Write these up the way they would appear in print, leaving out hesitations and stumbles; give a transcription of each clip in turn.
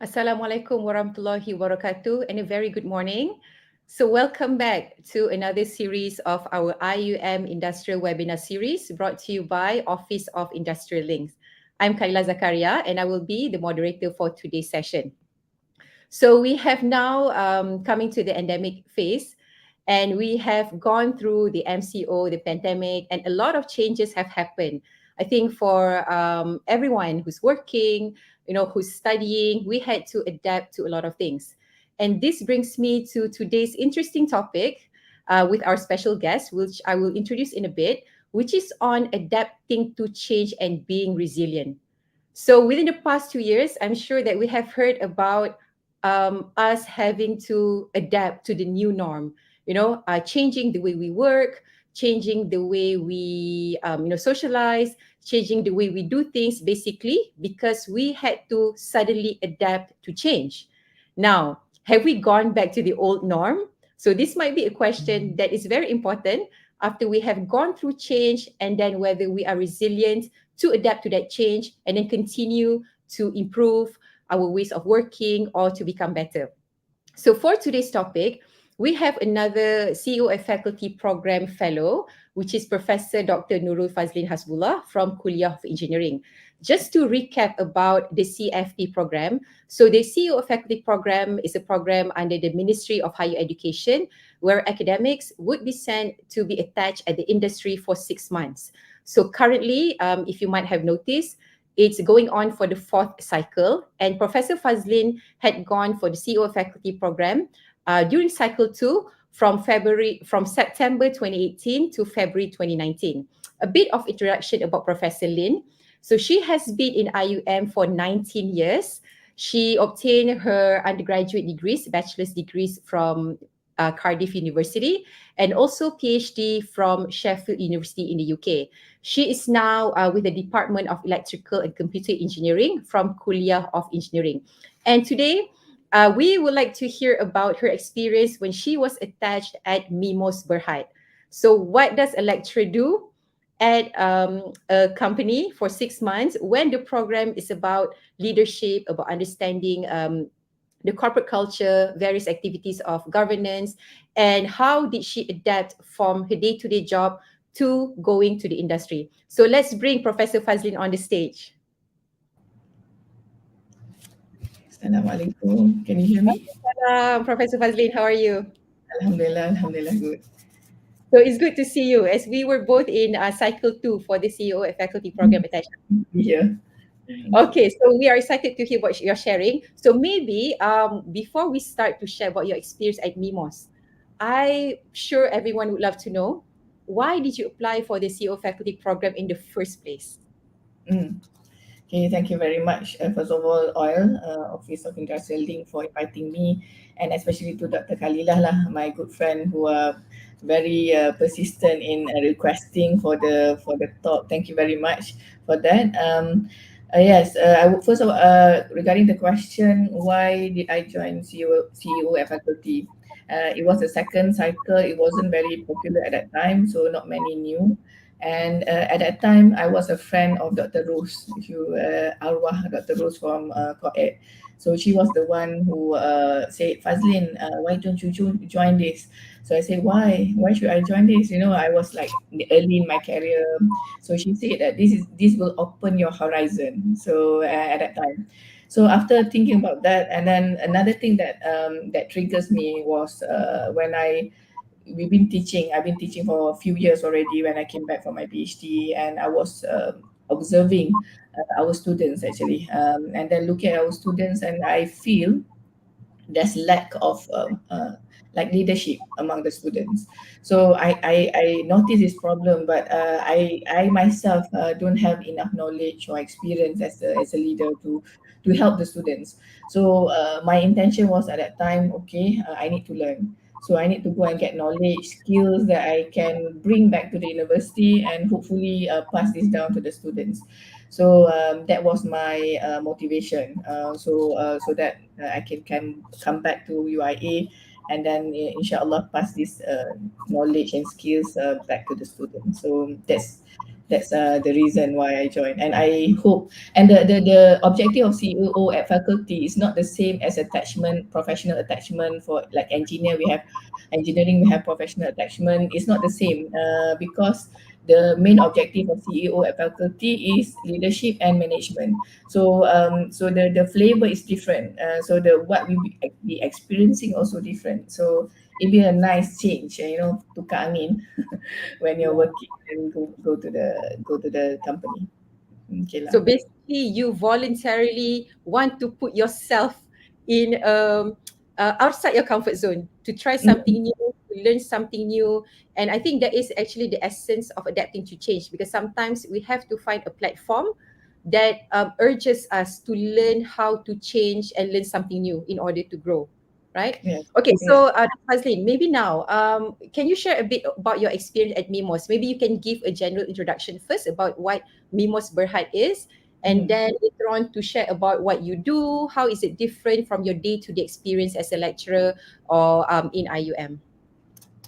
Assalamualaikum warahmatullahi wabarakatuh and a very good morning. So welcome back to another series of our IUM Industrial Webinar Series brought to you by Office of Industrial Links. I'm Kaila Zakaria and I will be the moderator for today's session. So we have now coming to the endemic phase and we have gone through the MCO, the pandemic, and a lot of changes have happened. I think for everyone who's working, who's studying, we had to adapt to a lot of things. And this brings me to today's interesting topic with our special guest, which I will introduce in a bit, which is on adapting to change and being resilient. So within the past 2 years, I'm sure that we have heard about us having to adapt to the new norm, changing the way we work, changing the way we, socialize, changing the way we do things, basically, because we had to suddenly adapt to change. Now, have we gone back to the old norm? So this might be a question that is very important after we have gone through change and then whether we are resilient to adapt to that change and then continue to improve our ways of working or to become better. So for today's topic, we have another CEO and Faculty Program Fellow, which is Professor Dr. Nurul Fadzlin Hasbullah from Kulliyyah of Engineering. Just to recap about the CFP program, so the CEO of Faculty Program is a program under the Ministry of Higher Education where academics would be sent to be attached at the industry for 6 months. So currently, if you might have noticed, it's going on for the fourth cycle, and Professor Fadzlin had gone for the CEO faculty program during cycle 2 from September 2018 to February 2019. A bit of introduction about Professor Lin. So she has been in IUM for 19 years. She obtained her undergraduate degrees, bachelor's degrees from Cardiff University, and also PhD from Sheffield University in the UK. She is now with the Department of Electrical and Computer Engineering from Kulliyyah of Engineering. And today, we would like to hear about her experience when she was attached at MIMOS Berhad. So what does a lecturer do at a company for 6 months when the program is about leadership, about understanding the corporate culture, various activities of governance, and how did she adapt from her day-to-day job to going to the industry. So let's bring Professor Fadzlin on the stage. Assalamualaikum. Can you hear me? Professor Fadzlin, how are you? Alhamdulillah, good. So it's good to see you as we were both in cycle 2 for the CEO and faculty program attachment. Yeah. Okay, so we are excited to hear what you're sharing. So maybe before we start to share about your experience at MIMOS, I'm sure everyone would love to know, why did you apply for the CEO faculty program in the first place? Okay, thank you very much. First of all, Office of Industrial Link, for inviting me, and especially to Dr. Khalilah lah, my good friend who are very persistent in requesting for the talk. Thank you very much for that. Yes, I would first of all, regarding the question, why did I join CEO at faculty? It was the second cycle. It wasn't very popular at that time, so not many knew. And at that time, I was a friend of Dr. Rose, if you Arwah Dr. Rose from COED. So she was the one who said, Fadzlin, why don't you join this? So I said, why? Why should I join this? You know, I was like early in my career. So she said that this will open your horizon. So at that time. So after thinking about that, and then another thing that triggers me was when I've been teaching for a few years already when I came back from my PhD, and I was observing our students actually, and then looking at our students, and I feel there's lack of like leadership among the students. So I notice this problem, but I myself don't have enough knowledge or experience as a leader to help the students. So my intention was at that time, okay, I need to learn. So I need to go and get knowledge, skills that I can bring back to the university and hopefully pass this down to the students. So that was my motivation. So that I can come back to UIA and then inshallah pass this knowledge and skills back to the students. So That's the reason why I joined, and I hope. And the objective of CEO at faculty is not the same as attachment, professional attachment. For like engineer, we have engineering, we have professional attachment. It's not the same because the main objective of CEO at faculty is leadership and management. So so the flavor is different. So the what we be experiencing also different. So it'd be a nice change, to come in when you're Yeah. working and go to the company. Okay So lah. basically, you voluntarily want to put yourself in outside your comfort zone to try Mm, something new, to learn something new. And I think that is actually the essence of adapting to change, because sometimes we have to find a platform that urges us to learn how to change and learn something new in order to grow, right? yes, Okay, yes. so Fadzlin, maybe now, can you share a bit about your experience at MIMOS? Maybe you can give a general introduction first about what MIMOS Berhad is, and Mm. then later on to share about what you do, how is it different from your day-to-day experience as a lecturer or in IUM.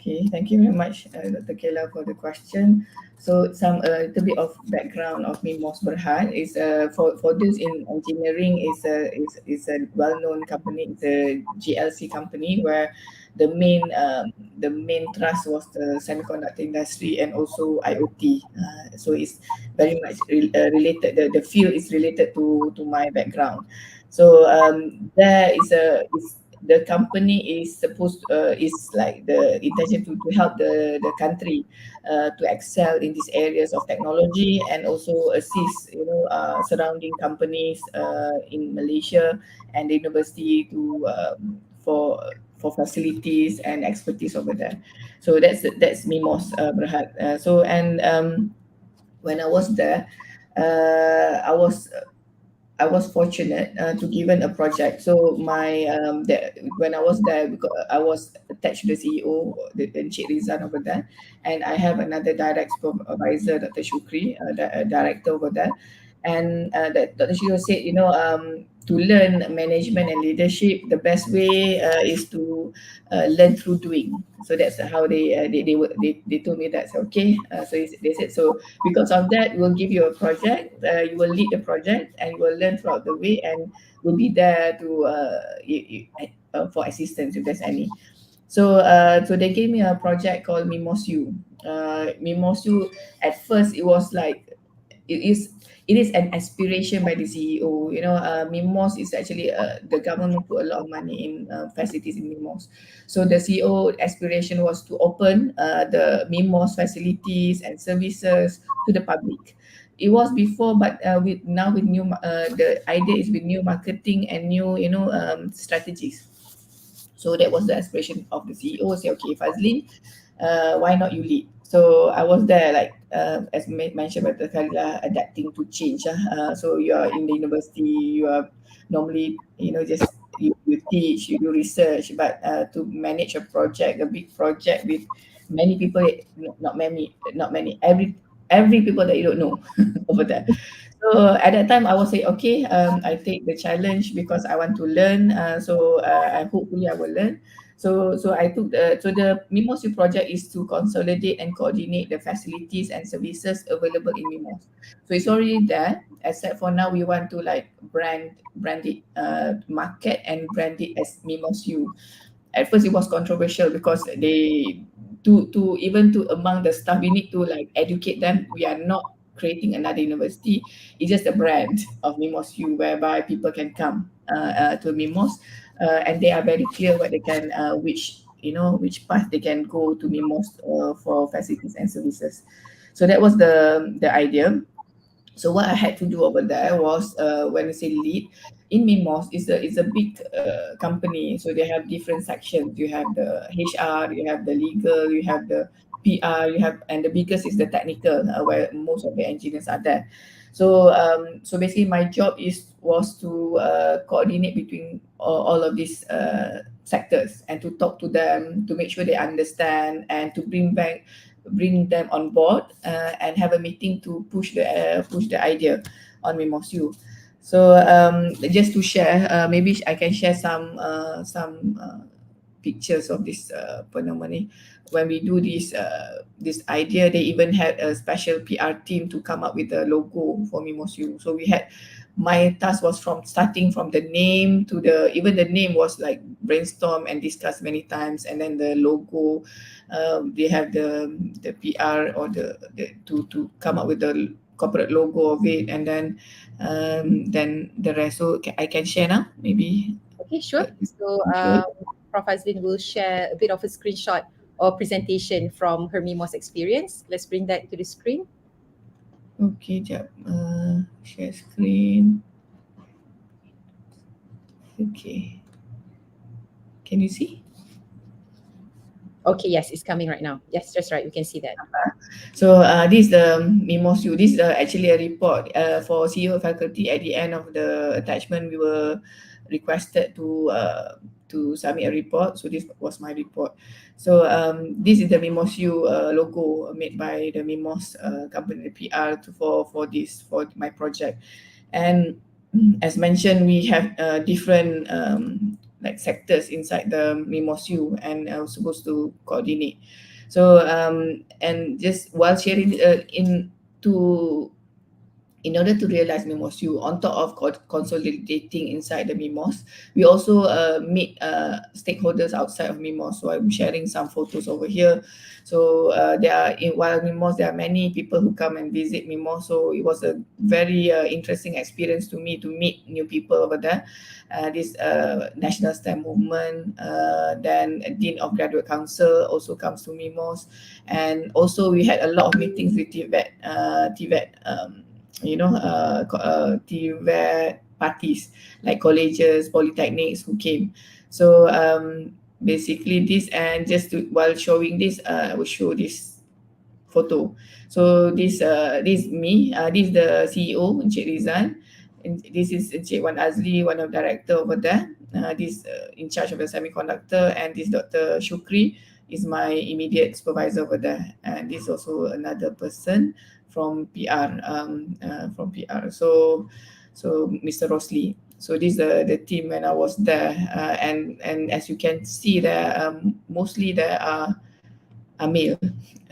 Okay, thank you very much, Dr. Kayla, for the question. So some a little bit of background of me, Mos Berhad is for those in engineering is a well-known company. It's a GLC company where the main thrust was the semiconductor industry and also IoT. So it's very much related. The field is related to my background. So there is the company is supposed is like the intention to help the country to excel in these areas of technology and also assist surrounding companies in Malaysia and the university to for facilities and expertise over there. So that's MIMOS Berhad. So and when I was there, I was fortunate to given a project. So when I was there, because I was attached to the CEO, the Encik Rizan over there, and I have another direct supervisor, Dr. Shukri, the director over there, and that Dr. Shukri said, to learn management and leadership, the best way is to learn through doing. So that's how they told me that. So, okay, so they said so because of that, we'll give you a project. You will lead the project, and you will learn throughout the way, and we'll be there to for assistance if there's any. So they gave me a project called MIMOS U. MIMOS U. At first, it was like it is it is an aspiration by the CEO. MIMOS is actually the government put a lot of money in facilities in MIMOS. So the CEO aspiration was to open the MIMOS facilities and services to the public. It was before, but with now with the idea is with new marketing and new strategies. So that was the aspiration of the CEO. Say, okay, Fadzlin, why not you lead? So I was there, like as mentioned by the Khalila, adapting to change. So you are in the university, you are normally, just you teach, you do research, but to manage a project, a big project with many people, not many, every people that you don't know over there. So at that time, I will say, okay, I take the challenge because I want to learn. I hopefully I will learn. So I took the MIMOS project is to consolidate and coordinate the facilities and services available in MIMOS. So it's already there, except for now we want to like brand it, market and brand it as MIMOS U. At first it was controversial because they to even to among the staff we need to like educate them. We are not creating another university. It's just a brand of MIMOS U whereby people can come to MIMOS and they are very clear what they can which path they can go to MIMOS for facilities and services. So that was the idea. So what I had to do over there was when I say lead in MIMOS is a big company. So they have different sections. You have the HR, you have the legal, you have the PR, and the biggest is the technical where most of the engineers are there. So basically my job was to coordinate between all of these sectors and to talk to them to make sure they understand and to bring them on board and have a meeting to push the idea on MIMOSU. So just to share, maybe I can share some pictures of this phenomenon. when we do this idea, they even had a special PR team to come up with a logo for MIMOS. So we had, my task was from starting from the name to the, even the name was like brainstorm and discussed many times, and then the logo, they have the PR or the to come up with the corporate logo of it, and then the rest. So I can share now, maybe. Okay, sure. So Sure. Prof. Fadzlin will share a bit of a screenshot or presentation from her MIMOS experience. Let's bring that to the screen. Okay, jap. Share screen. Okay. Can you see? Okay, yes, it's coming right now. Yes, that's right. We can see that. So this is the MIMOS. This is actually a report for CEO faculty. At the end of the attachment, we were requested to submit a report. So this was my report. So this is the MIMOS logo made by the MIMOS company, PR, for my project. And as mentioned, we have different like sectors inside the MIMOS, and I was supposed to coordinate. So and just while sharing in order to realize MIMOS, on top of consolidating inside the MIMOS, we also meet stakeholders outside of MIMOS. So I'm sharing some photos over here. So while MIMOS, there are many people who come and visit MIMOS. So it was a very interesting experience to me to meet new people over there. This National STEM movement, then Dean of Graduate Council also comes to MIMOS, and also we had a lot of meetings with TVET, TVET parties like colleges, polytechnics who came. So basically this, and while showing this, I will show this photo. So this is me. This is the CEO, Encik Rizal. And this is Encik Wan Azli, one of director over there. This in charge of the semiconductor, and this Dr. Shukri is my immediate supervisor over there. And this is also another person from PR. So Mr. Rosley. So this is the team when I was there, and as you can see there, mostly there are male.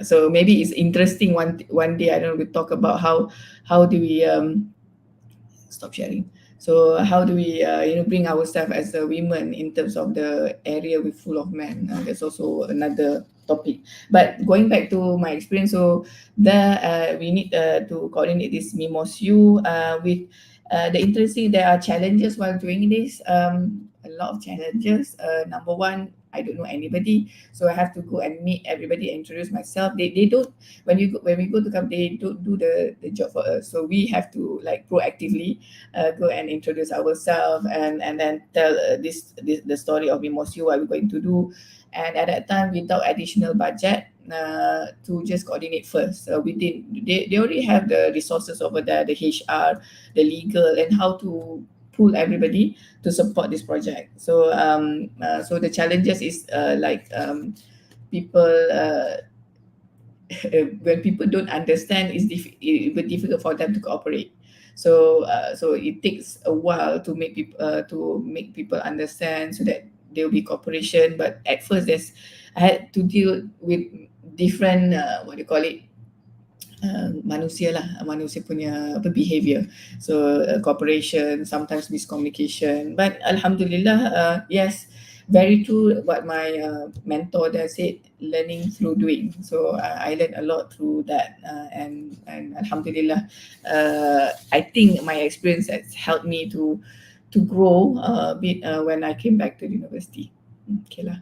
So maybe it's interesting one day, I don't know, we talk about how do we stop sharing. So how do we bring ourselves as a women in terms of the area with full of men? That's also another topic. But going back to my experience, so there we need to coordinate this MIMOS with the interesting. There are challenges while doing this. A lot of challenges. Number one, I don't know anybody, so I have to go and meet everybody and introduce myself. They don't, when we go to come, they don't do the job for us. So we have to like proactively go and introduce ourselves, and then tell the story of MIMOS, what we're going to do. And at that time, without additional budget, to just coordinate first. They already have the resources over there, the HR, the legal, and how to pull everybody to support this project. So so the challenges is people when people don't understand, it will be difficult for them to cooperate. So so it takes a while to make people understand, so that there will be cooperation. But at first, I had to deal with different what do you call it, manusia punya behavior. So cooperation, sometimes miscommunication, but alhamdulillah, yes, very true what my mentor there said, learning through doing. So I learned a lot through that, and alhamdulillah, I think my experience has helped me to grow a bit when I came back to the university. Okay lah.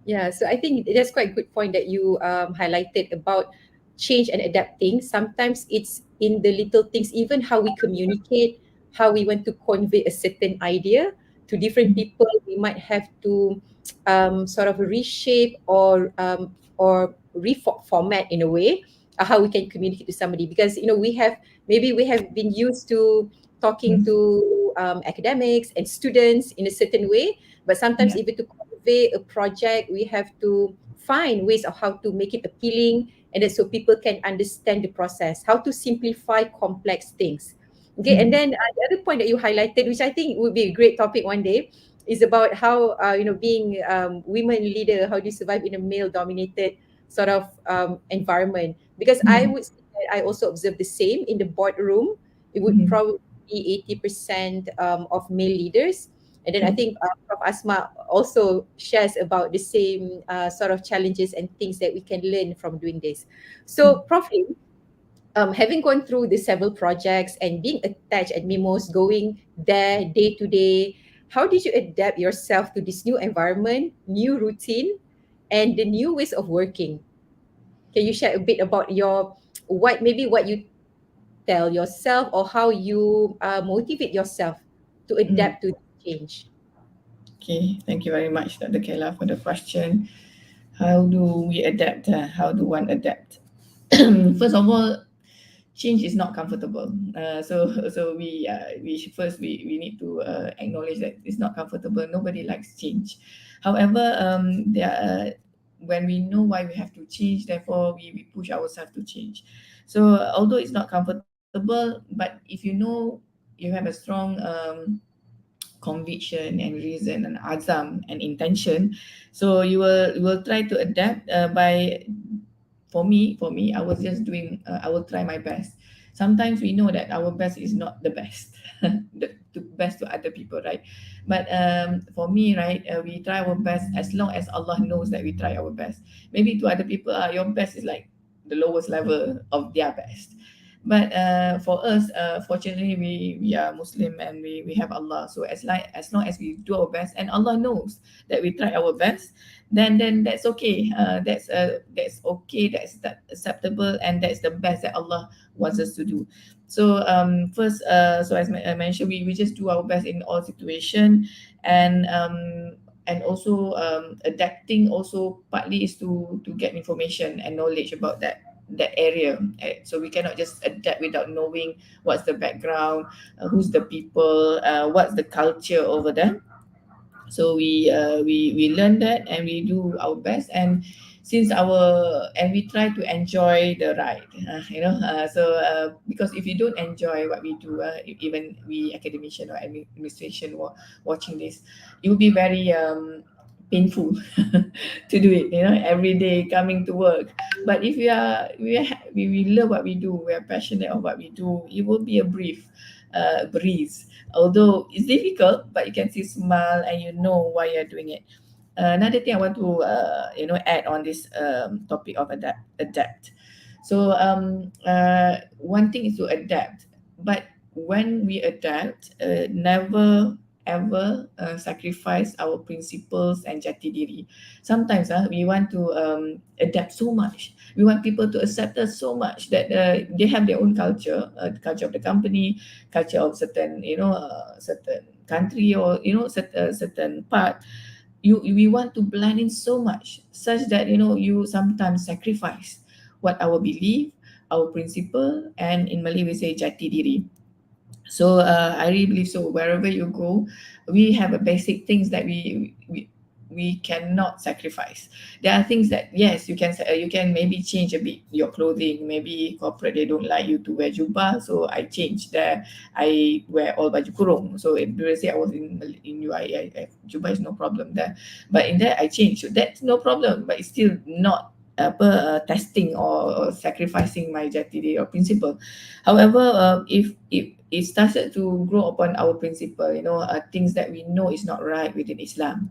Yeah, so I think that's quite a good point that you highlighted about change and adapting. Sometimes it's in the little things, even how we communicate, how we want to convey a certain idea to different people. We might have to sort of reshape or reformat in a way how we can communicate to somebody, because we have been used to talking to academics and students in a certain way, but sometimes Yeah. even to convey a project, we have to find ways of how to make it appealing, and then so people can understand the process, how to simplify complex things. Okay, and then the other point that you highlighted, which I think would be a great topic one day, is about how being women leader, how do you survive in a male dominated sort of environment? Because I Mm, would say that I also observe the same in the boardroom. It would mm, probably be 80% of male leaders. And then I mm, think Prof. Asma also shares about the same sort of challenges and things that we can learn from doing this. mm, So, Prof, having gone through the several projects and being attached at MIMOS, going there day to day, how did you adapt yourself to this new environment, new routine, and the new ways of working? Can you share a bit about your what you tell yourself or how you motivate yourself to mm. adapt to change? Okay, thank you very much, Dr. Kayla, for the question. How do we adapt? How do one adapt? First of all, change is not comfortable. We need to acknowledge that it's not comfortable. Nobody likes change. However, when we know why we have to change, therefore we push ourselves to change. So although it's not comfortable, but if you know you have a strong conviction and reason and azam and intention, so you will try to adapt by for me, I was just doing, I will try my best. Sometimes we know that our best is not the best, the best to other people, right? But for me, right, we try our best as long as Allah knows that we try our best. Maybe to other people, your best is like the lowest level of their best. But for us, fortunately, we are Muslim and we have Allah. So as long as we do our best and Allah knows that we try our best, then that's okay. That's okay. That acceptable, and that's the best that Allah wants us to do. So first, so as I mentioned, we just do our best in all situation, and also adapting also partly is to get information and knowledge about that area. So we cannot just adapt without knowing what's the background, who's the people, what's the culture over there. So we learn that and we do our best, and we try to enjoy the ride, because if you don't enjoy what we do, even we academician or administration watching this, it will be very painful to do it, every day coming to work. But if we love what we do, we are passionate of what we do, it will be a breeze. Although it's difficult, but you can see smile and you know why you're doing it. Another thing I want to add on this topic of adapt. So one thing is to adapt, but when we adapt, never ever sacrifice our principles and jati diri. Sometimes we want to adapt so much. We want people to accept us so much that they have their own culture, the culture of the company, culture of certain country, or certain part. We want to blend in so much such that you sometimes sacrifice what our belief, our principle, and in Malay we say jati diri. So I really believe so. Wherever you go, we have a basic things that we cannot sacrifice. There are things that yes, you can maybe change a bit your clothing. Maybe corporate they don't like you to wear jubah, so I change that. I wear all baju kurung. So if they say I was in UAE, jubah is no problem there. But in there I change. So that's no problem. But it's still not testing or sacrificing my jati diri or principle. However, if it started to grow upon our principle, things that we know is not right within Islam,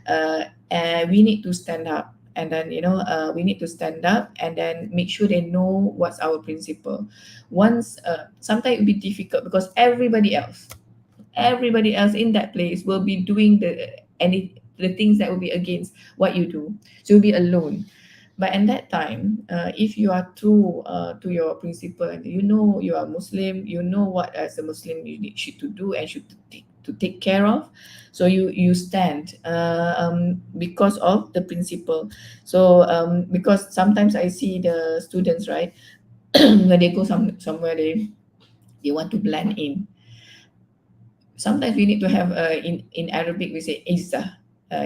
and we need to stand up. And then we need to stand up and then make sure they know what's our principle. Once, sometimes it will be difficult because everybody else in that place will be doing the things that will be against what you do. So you'll be alone. But in that time, if you are true to your principle, and you are Muslim, you know what as a Muslim should to do and should to take care of, so you stand because of the principle. So because sometimes I see the students, right, when they go somewhere, they want to blend in. Sometimes we need to have in Arabic we say izzah,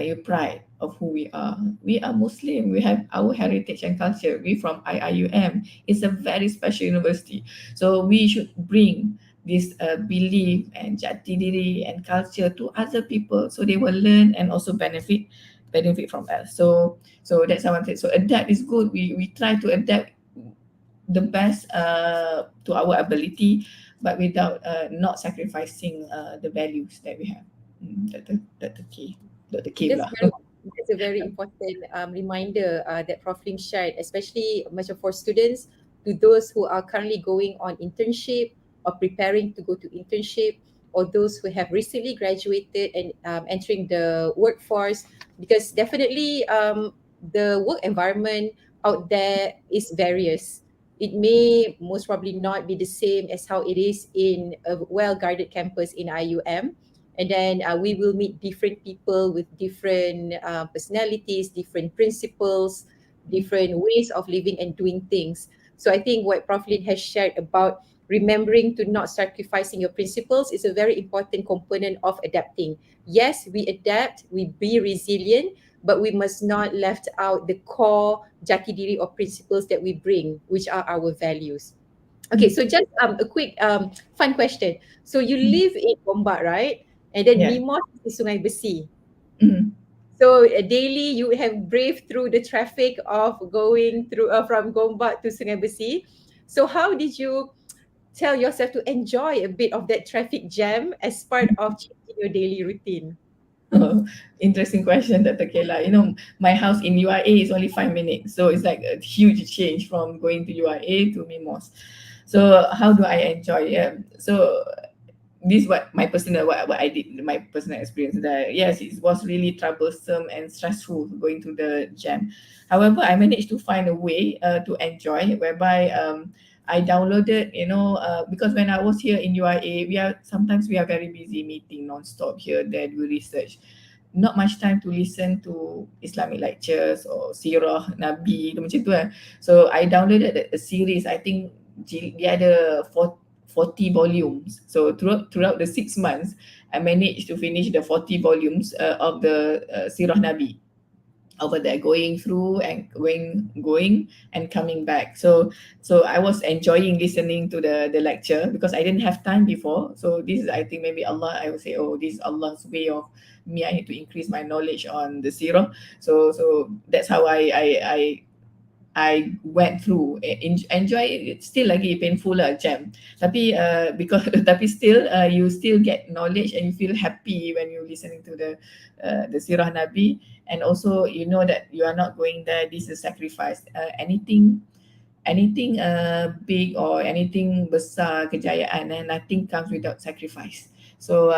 your pride of who we are. We are Muslim. We have our heritage and culture. We from IIUM. It's a very special university, so we should bring this belief and jati diri and culture to other people, so they will learn and also benefit benefit from us. So that's how I say. So adapt is good. We try to adapt the best to our ability, but without not sacrificing the values that we have. That's the key. That's the key That's lah. very that's a very important reminder that Prof Lim shared, especially macam for students, to those who are currently going on internship or preparing to go to internship, or those who have recently graduated and entering the workforce, because definitely the work environment out there is various. It may most probably not be the same as how it is in a well guarded campus in IUM, and then we will meet different people with different personalities, different principles, different ways of living and doing things. So I think what Prof Lin has shared about remembering to not sacrificing your principles is a very important component of adapting. Yes, we adapt, we be resilient, but we must not left out the core jati diri or principles that we bring, which are our values. Okay, so just a quick fun question. So you live in Gombak, right? And then Yeah. MIMOS is Sungai Besi. Mhm. So daily you have braved through the traffic of going through from Gombak to Sungai Besi. So how did you tell yourself to enjoy a bit of that traffic jam as part of changing your daily routine? Oh, interesting question, Dr. Kayla. My house in UIA is only 5 minutes, so it's like a huge change from going to UIA to MIMOS. So how do I enjoy? Yeah. So this is what my personal what I did, my personal experience, that yes, it was really troublesome and stressful going to the jam. However, I managed to find a way to enjoy, whereby I downloaded, because when I was here in UIA, we are very busy meeting non-stop here, there do research, not much time to listen to Islamic lectures or sirah Nabi tu macam tu kan. So I downloaded a series, I think dia ada 40 volumes. So throughout the 6 months, I managed to finish the 40 volumes of the Sirah Nabi over there, going through and going and coming back. So I was enjoying listening to the lecture, because I didn't have time before. So this is, I think, maybe Allah, I would say, oh, this is Allah's way of me. I need to increase my knowledge on the Sirah. So that's how I went through, enjoy it. Still lagi painful lah jam, tapi because tapi still you still get knowledge and you feel happy when you listening to the sirah Nabi. And also, that you are not going there, this is sacrifice. Anything big or anything besar kejayaan, and nothing comes without sacrifice. So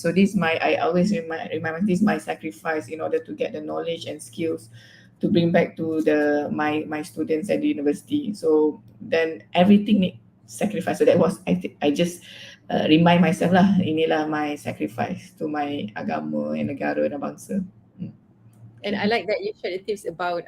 this my I always remind this my sacrifice in order to get the knowledge and skills to bring back to my students at the university. So then everything need sacrifice. So that was, I just remind myself lah, inilah my sacrifice to my agama and negara dan bangsa. And I like that you shared the tips about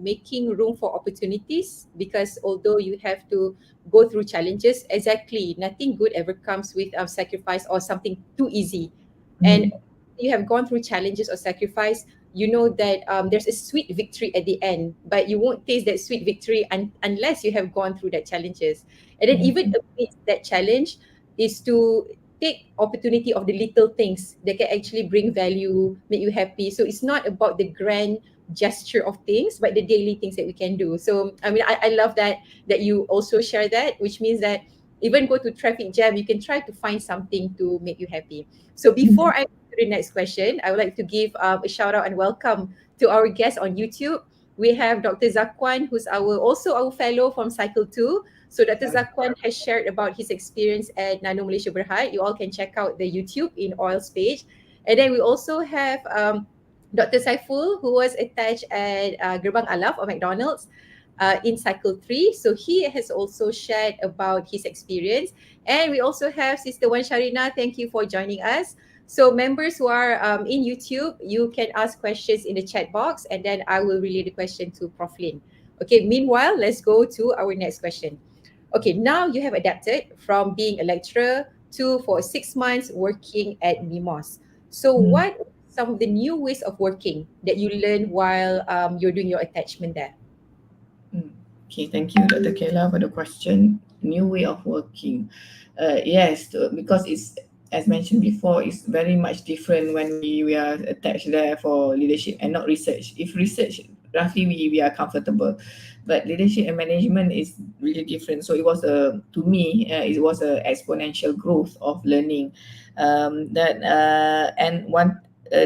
making room for opportunities, because although you have to go through challenges, exactly, nothing good ever comes with sacrifice or something too easy. And you have gone through challenges or sacrifice, you know that there's a sweet victory at the end, but you won't taste that sweet victory unless you have gone through that challenges. And then even amidst that challenge is to take opportunity of the little things that can actually bring value, make you happy. So it's not about the grand gesture of things, but the daily things that we can do. So I mean, I love that you also share that, which means that even go to traffic jam, you can try to find something to make you happy. So before I go to the next question, I would like to give a shout out and welcome to our guest on YouTube. We have Dr. Zakwan, who's also our fellow from Cycle 2. So Dr. Zakwan has shared about his experience at Nano Malaysia Berhad. You all can check out the YouTube in Oil's page. And then we also have Dr. Saiful, who was attached at Gerbang Alaf or McDonald's in Cycle 3. So he has also shared about his experience. And we also have Sister Wan Sharina. Thank you for joining us. So members who are in YouTube, you can ask questions in the chat box, and then I will relay the question to Prof. Lin. Okay, meanwhile, let's go to our next question. Okay, now you have adapted from being a lecturer to for 6 months working at MIMOS. So what are some of the new ways of working that you learned while you're doing your attachment there? Okay, thank you, Dr. Kayla, for the question. New way of working. Yes, because it's as mentioned before, is very much different when we are attached there for leadership and not research. If research, roughly we are comfortable, but leadership and management is really different. So it was to me, it was a exponential growth of learning. That and one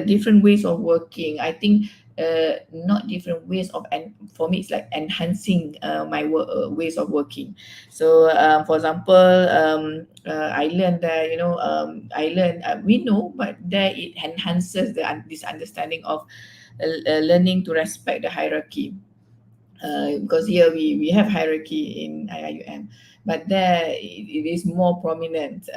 different ways of working. I think not different ways of, and for me it's like enhancing my work ways of working. So for example, I learned that, I learned, we know, but there it enhances this understanding of learning to respect the hierarchy. Because here we have hierarchy in IIUM, but there it is more prominent.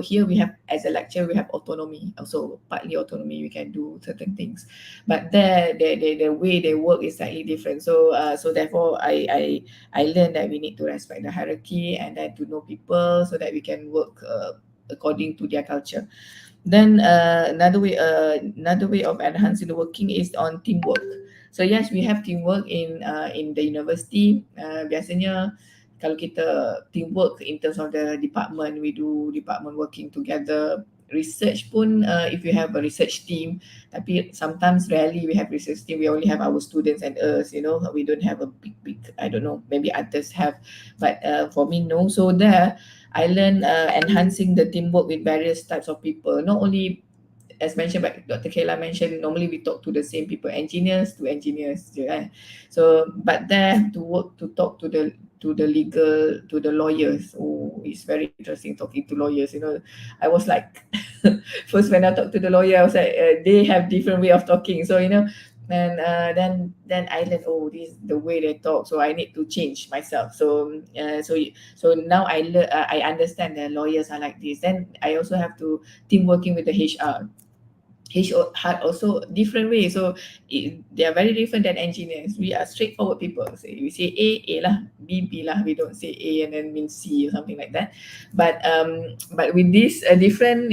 Here we have, as a lecturer, we have autonomy, also partly autonomy, we can do certain things, but there the way they work is slightly different. So therefore I learned that we need to respect the hierarchy and then to know people so that we can work according to their culture. Then another way of enhancing the working is on teamwork. So yes, we have teamwork in the university. Biasanya kalau kita teamwork in terms of the department, we do department working together. Research pun, if you have a research team, tapi sometimes rarely we have research team. We only have our students and us. We don't have a big. I don't know. Maybe others have, but for me no. So there, I learned enhancing the teamwork with various types of people. Not only, as mentioned by Dr. Kayla mentioned, normally we talk to the same people, engineers to engineers. So, but there to work, to talk to the legal, to the lawyers. Oh, it's very interesting talking to lawyers. I was like, first when I talk to the lawyer, I was like, they have different way of talking. So and then I learned, oh, this is the way they talk, so I need to change myself. So now I understand that lawyers are like this. Then I also have to team working with the HR. Had also different way. So they are very different than engineers. We are straightforward people. So we say A lah, B lah. We don't say A and then mean C or something like that. But with this different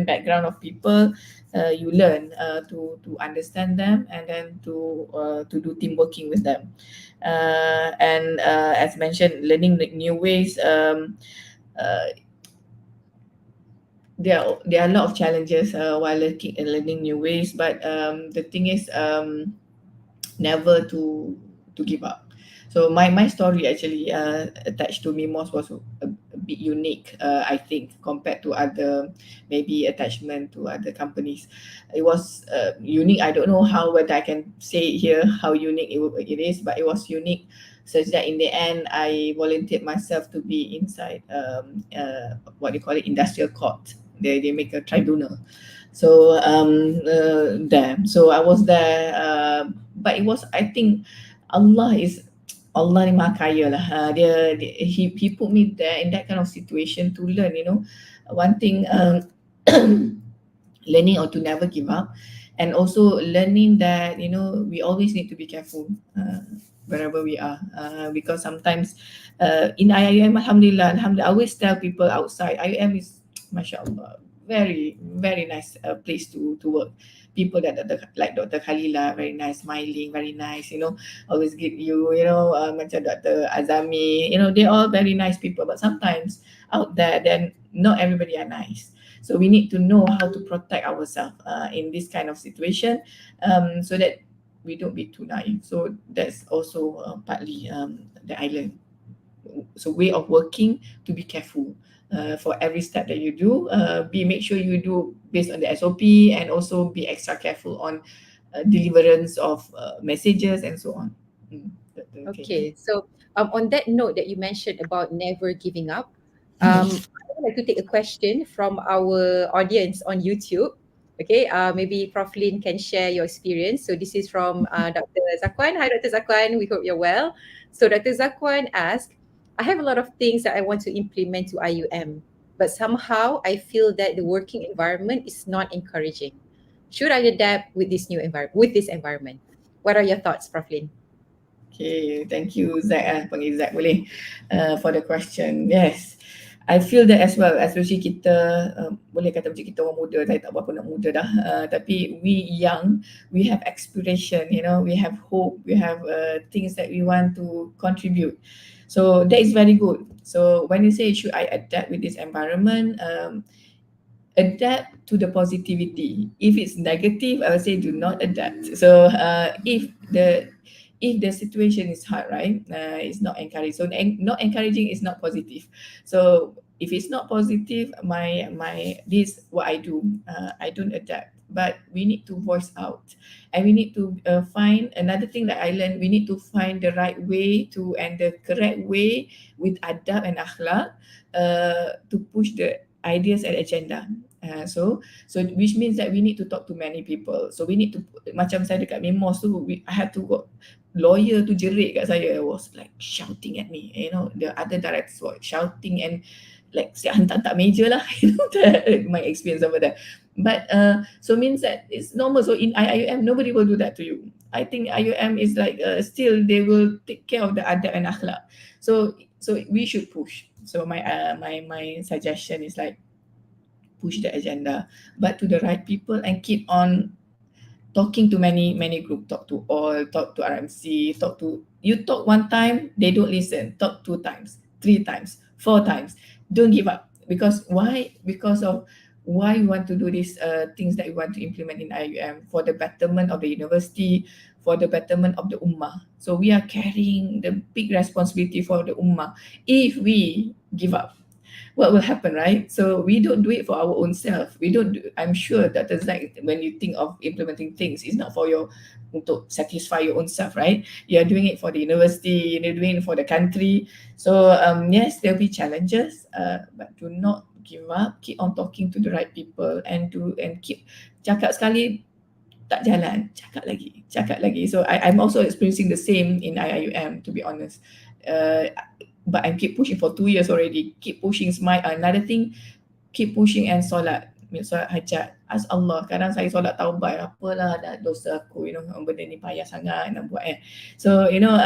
background of people, you learn to understand them and then to do team working with them. And as mentioned, learning the new ways. There are a lot of challenges while learning new ways, but the thing is, never to give up. So my story actually attached to MIMOS was a bit unique, I think, compared to other, maybe attachment to other companies. It was unique. I don't know whether I can say it here how unique it is, but it was unique such that in the end I volunteered myself to be inside what they call it, industrial court. They make a tribunal. So there. So I was there, but it was, I think, Allah ni maha kaya lah. He put me there in that kind of situation to learn. One thing, learning or to never give up, and also learning that we always need to be careful wherever we are, because sometimes in IIM, alhamdulillah, I always tell people outside, IIM is, mashallah, very very nice place to work. People that like Dr. Khalila, very nice, smiling, very nice, always give you, macam Dr. Azami, they're all very nice people. But sometimes out there, then not everybody are nice. So we need to know how to protect ourselves in this kind of situation, so that we don't be too naive. So that's also partly the island. So way of working, to be careful for every step that you do. Make sure you do based on the SOP, and also be extra careful on deliverance of messages and so on. Okay, so on that note that you mentioned about never giving up, I would like to take a question from our audience on YouTube. Okay, maybe Prof Lin can share your experience. So this is from Dr. Zakwan. Hi, Dr. Zakwan. We hope you're well. So Dr. Zakwan asked, I have a lot of things that I want to implement to IUM, but somehow I feel that the working environment is not encouraging. Should I adapt with this new environment, with this environment? What are your thoughts, Prof Lin? Okay, thank you, Zach. Panggil Zach boleh, for the question. Yes, I feel that as well. Especially kita, boleh kata macam kita orang muda, saya tak berapa nak muda dah. Tapi we young, we have aspiration, we have hope, we have things that we want to contribute. So that is very good. So when you say, should I adapt with this environment? adapt to the positivity. If it's negative, I would say do not adapt. So if the situation is hard, right, it's not encouraging. So not encouraging is not positive. So if it's not positive, my this what I do. I don't adapt. But we need to voice out, and we need to find another thing that I learned. We need to find the right way to and the correct way with adab and akhlak to push the ideas and agenda. So which means that we need to talk to many people. So we need to, macam saya dekat MIMOS tu, I had to go, lawyer tu jerit kat saya, was like shouting at me, you know, the other directors were shouting and like siap hantar meja lah, you know, my experience over there. But so means that it's normal. So in IUM, nobody will do that to you. I think IUM is like still they will take care of the adab and akhlak. So we should push. So my suggestion is like push the agenda, but to the right people, and keep on talking to many group. Talk to all, talk to RMC, you talk one time, they don't listen. Talk 2 times, 3 times, 4 times. Don't give up. Because why? Because of why we want to do these things that we want to implement in IUM for the betterment of the university, for the betterment of the ummah. So we are carrying the big responsibility for the ummah. If we give up, what will happen, right? So we don't do it for our own self. We don't do, I'm sure that is like when you think of implementing things, it's not for your, untuk satisfy your own self, right? You're doing it for the university, you're doing it for the country. So yes, there'll be challenges, but do not give up. Keep on talking to the right people, and keep, cakap sekali tak jalan, cakap lagi. So I'm also experiencing the same in IIUM, to be honest. But I keep pushing for 2 years already. Keep pushing. Another thing, keep pushing and solat hajat. Ask Allah. Kadang saya solat taubat, apalah dah dosa aku, you know, benda ni payah sangat nak buat . So you know,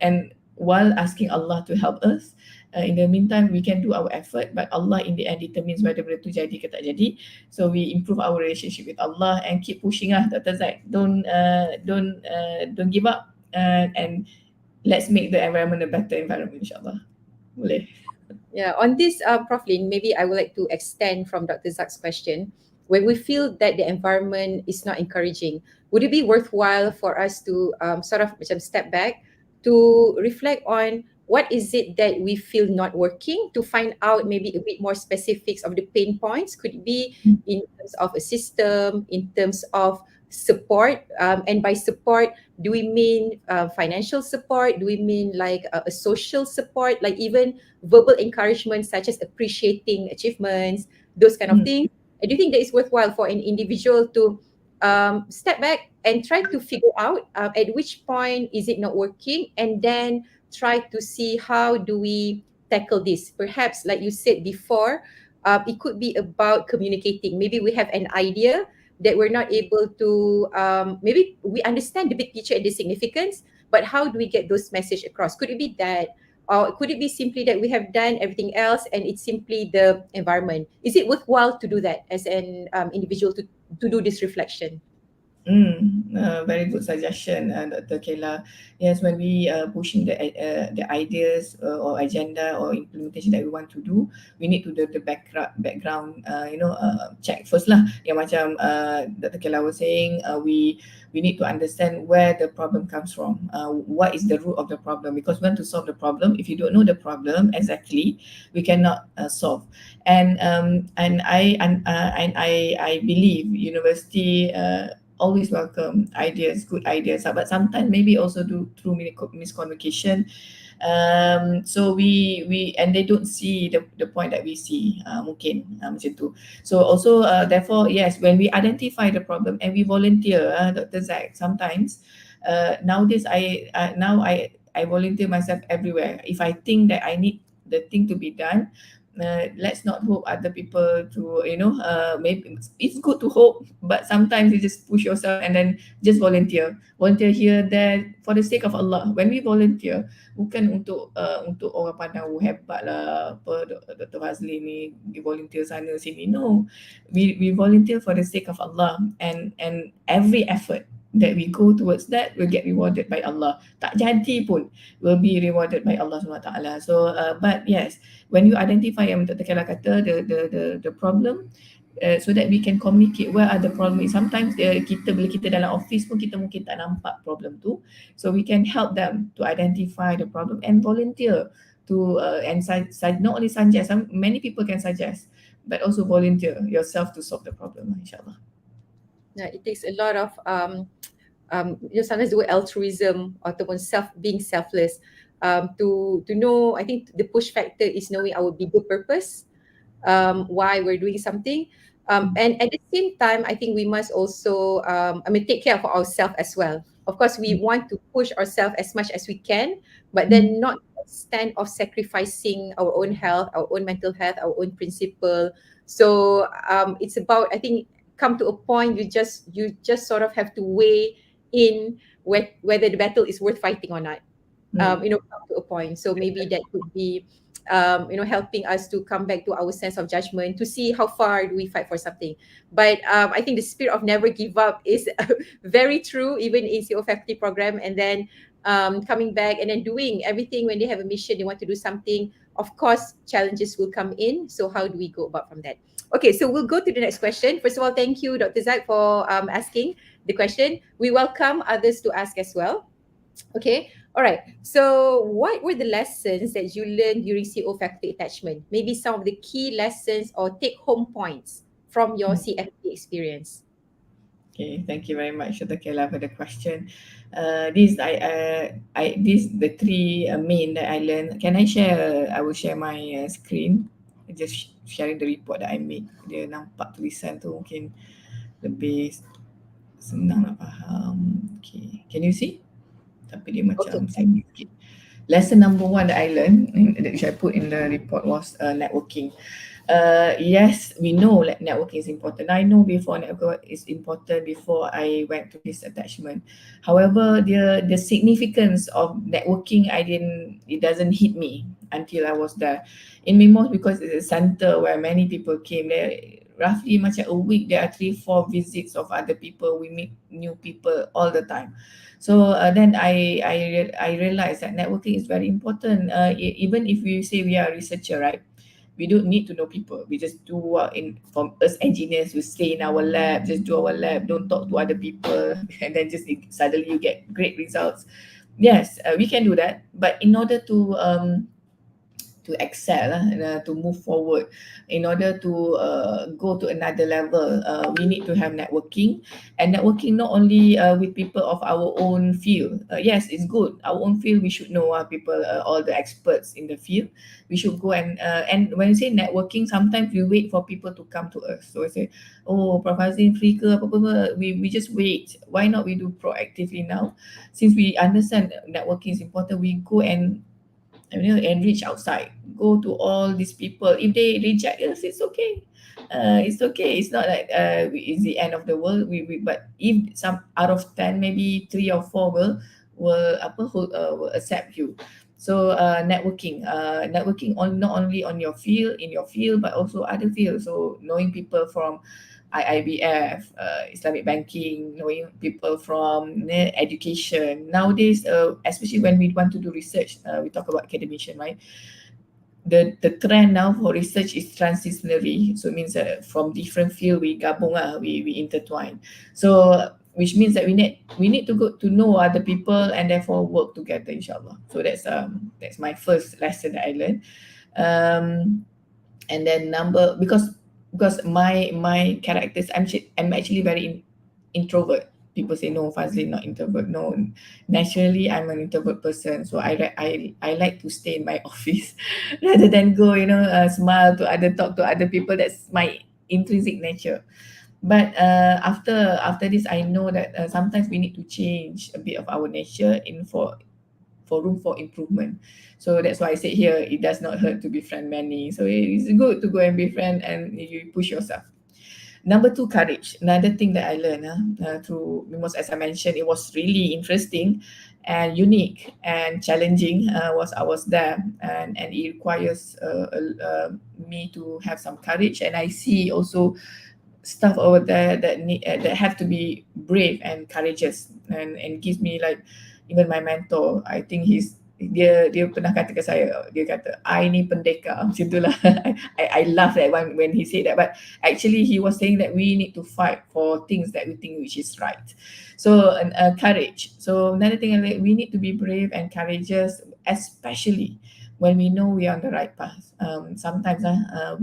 and while asking Allah to help us, in the meantime we can do our effort, but Allah in the end determines whether benda tu jadi ke tak jadi. So we improve our relationship with Allah and keep pushing lah, Dr. Zaid. Don't give up, and let's make the environment a better environment, insyaAllah. Boleh. Yeah, on this, Prof. Lin, maybe I would like to extend from Dr. Zak's question. When we feel that the environment is not encouraging, would it be worthwhile for us to sort of macam step back to reflect on what is it that we feel not working, to find out maybe a bit more specifics of the pain points? Could it be in terms of a system, in terms of support, and by support, do we mean financial support? Do we mean like a social support, like even verbal encouragement such as appreciating achievements, those kind of things? I do think that it's worthwhile for an individual to step back and try to figure out at which point is it not working, and then try to see how do we tackle this. Perhaps, like you said before, it could be about communicating. Maybe we have an idea that we're not able to, maybe we understand the big picture and the significance, but how do we get those message across? Could it be that, or could it be simply that we have done everything else and it's simply the environment? Is it worthwhile to do that as an individual to do this reflection? Very good suggestion, Dr. Kayla. Yes, when we pushing the ideas or agenda or implementation that we want to do, we need to do the background, check first lah. Yang macam Dr. Kayla was saying, we need to understand where the problem comes from. What is the root of the problem? Because we want to solve the problem. If you don't know the problem exactly, we cannot solve. And I believe university always welcome ideas, good ideas, but sometimes maybe also through miscommunication. So we and they don't see the point that we see, mungkin macam tu. So also therefore, yes, when we identify the problem and we volunteer, Dr. Zack, sometimes nowadays I volunteer myself everywhere. If I think that I need the thing to be done, let's not hope other people to, maybe it's good to hope, but sometimes you just push yourself and then just volunteer here, there, for the sake of Allah. When we volunteer, bukan untuk orang pandang hebat lah, apa Dr. Fadzlin ni volunteer sana sini. No, we volunteer for the sake of Allah, and every effort that we go towards that will get rewarded by Allah. Tak jadi pun will be rewarded by Allah SWT. So but yes, when you identify, yang Dr. Kayla kata, the problem, so that we can communicate where are the problem. Sometimes bila kita dalam office pun kita mungkin tak nampak problem tu, so we can help them to identify the problem and volunteer to and not only suggest, many people can suggest, but also volunteer yourself to solve the problem, inshallah. Yeah, it takes a lot of sometimes the word altruism ataupun being selfless, to know. I think the push factor is knowing our bigger purpose, why we're doing something, and at the same time, I think we must also take care of ourselves as well. Of course, we want to push ourselves as much as we can, but then not stand of sacrificing our own health, our own mental health, our own principle. So it's about, I think, come to a point, you just sort of have to weigh in whether the battle is worth fighting or not. Come to a point. So maybe that could be, helping us to come back to our sense of judgment, to see how far do we fight for something. But I think the spirit of never give up is very true, even in CO faculty program. And then coming back and then doing everything when they have a mission, they want to do something. Of course, challenges will come in. So how do we go about from that? Okay, so we'll go to the next question. First of all, thank you, Dr. Zack, for asking the question. We welcome others to ask as well. Okay, all right. So, what were the lessons that you learned during CO faculty attachment? Maybe some of the key lessons or take home points from your CFP experience. Okay, thank you very much, Dr. Kela, for the question. These the three main that I learned. Can I share? I will share my screen. Just sharing the report that I made. Dia nampak tulisan tu mungkin lebih senang nak faham. Okay, can you see? Tapi dia macam sikit. Lesson number 1 that I learned, which I put in the report, was networking. Yes, we know that networking is important. I know before networking is important before I went to this attachment. However, the significance of networking, it doesn't hit me until I was there. In MIMOS, because it's a center where many people came there, roughly macam a week there are 3-4 visits of other people. We meet new people all the time. So then I realized that networking is very important. Even if we say we are a researcher, right? We don't need to know people. We just do from us engineers, we stay in our lab, just do our lab, don't talk to other people, and then just suddenly you get great results. Yes, we can do that, but in order to excel, to move forward, in order to go to another level, we need to have networking. And networking not only with people of our own field. Yes, it's good. Our own field, we should know people, all the experts in the field. We should go and when you say networking, sometimes we wait for people to come to us. So I say, oh, Prof Fadzlin free ke apa-apa, we just wait. Why not we do proactively now? Since we understand networking is important, we go and reach outside, go to all these people. If they reject us, it's okay. It's okay. It's not like it's the end of the world. But if some out of 10, maybe 3 or 4 will accept you. So networking not only on your field, in your field, but also other fields. So knowing people from IIBF, Islamic banking, knowing people from education. Nowadays, especially when we want to do research, we talk about academician, right? The trend now for research is transdisciplinary. So it means that from different field we gabung, we intertwine. So which means that we need to go to know other people and therefore work together, inshallah. So that's my first lesson that I learned. And then because my characters, I'm actually very introvert. People say, no, Fadzlin not introvert. No, naturally I'm an introvert person. So I like to stay in my office rather than go, smile to talk to other people. That's my intrinsic nature. But after this, I know that sometimes we need to change a bit of our nature for room for improvement. So that's why I say here, it does not hurt to befriend many. So it's good to go and befriend and you push yourself. Number 2, courage. Another thing that I learned through MIMOS, as I mentioned, it was really interesting and unique and challenging. I was there, and it requires me to have some courage. And I see also staff over there that have to be brave and courageous, and gives me, like, even my mentor, I think he's dia pernah kata ke saya, dia kata I ni pendekar macam itulah. I laugh at when he said that, but actually he was saying that we need to fight for things that we think which is right. So courage. So another thing, we need to be brave and courageous, especially when we know we are on the right path. Sometimes I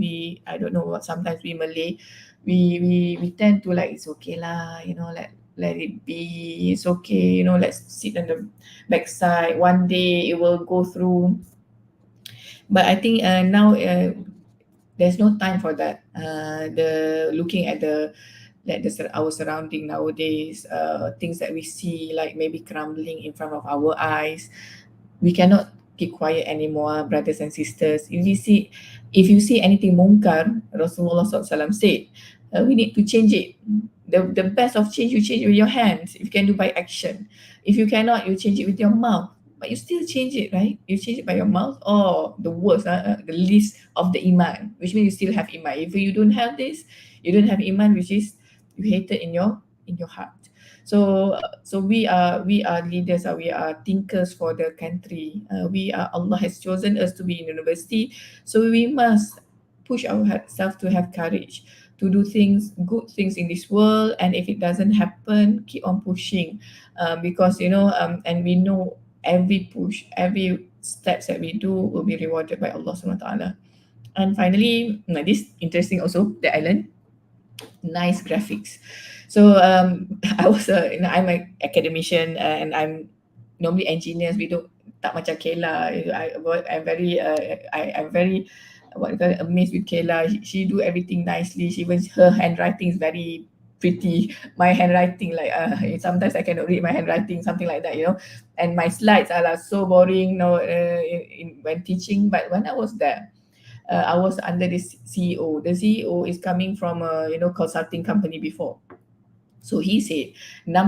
don't know what, sometimes we Malay, we tend to like, it's okay lah, you know, let it be, it's okay, you know, let's sit on the backside, one day it will go through. But I think now there's no time for that. The looking at our surrounding nowadays, things that we see like maybe crumbling in front of our eyes, we cannot keep quiet anymore, brothers and sisters. If you see anything munkar, Rasulullah SAW said, we need to change it. The best of change, you change with your hands. If you can do by action. If you cannot, you change it with your mouth. But you still change it, right? You change it by your mouth, or the worst, the least of the iman, which means you still have iman. If you don't have this, you don't have iman, which is you hate it in your heart. So we are leaders, we are thinkers for the country. Allah has chosen us to be in university, so we must push ourselves to have courage to do good things in this world. And if it doesn't happen, keep on pushing, because and we know every push, every steps that we do will be rewarded by Allah Subhanahu wa Taala. And finally, this interesting also that I learned, nice graphics. So I'm an academician, and I'm normally engineers. We don't tak macam Kayla. I'm very amazed with Kayla. She do everything nicely. Her handwriting is very pretty. My handwriting, like sometimes I cannot read my handwriting, something like that, And my slides are like so boring, when teaching. But when I was there, I was under this CEO. The CEO is coming from a consulting company before. So he said the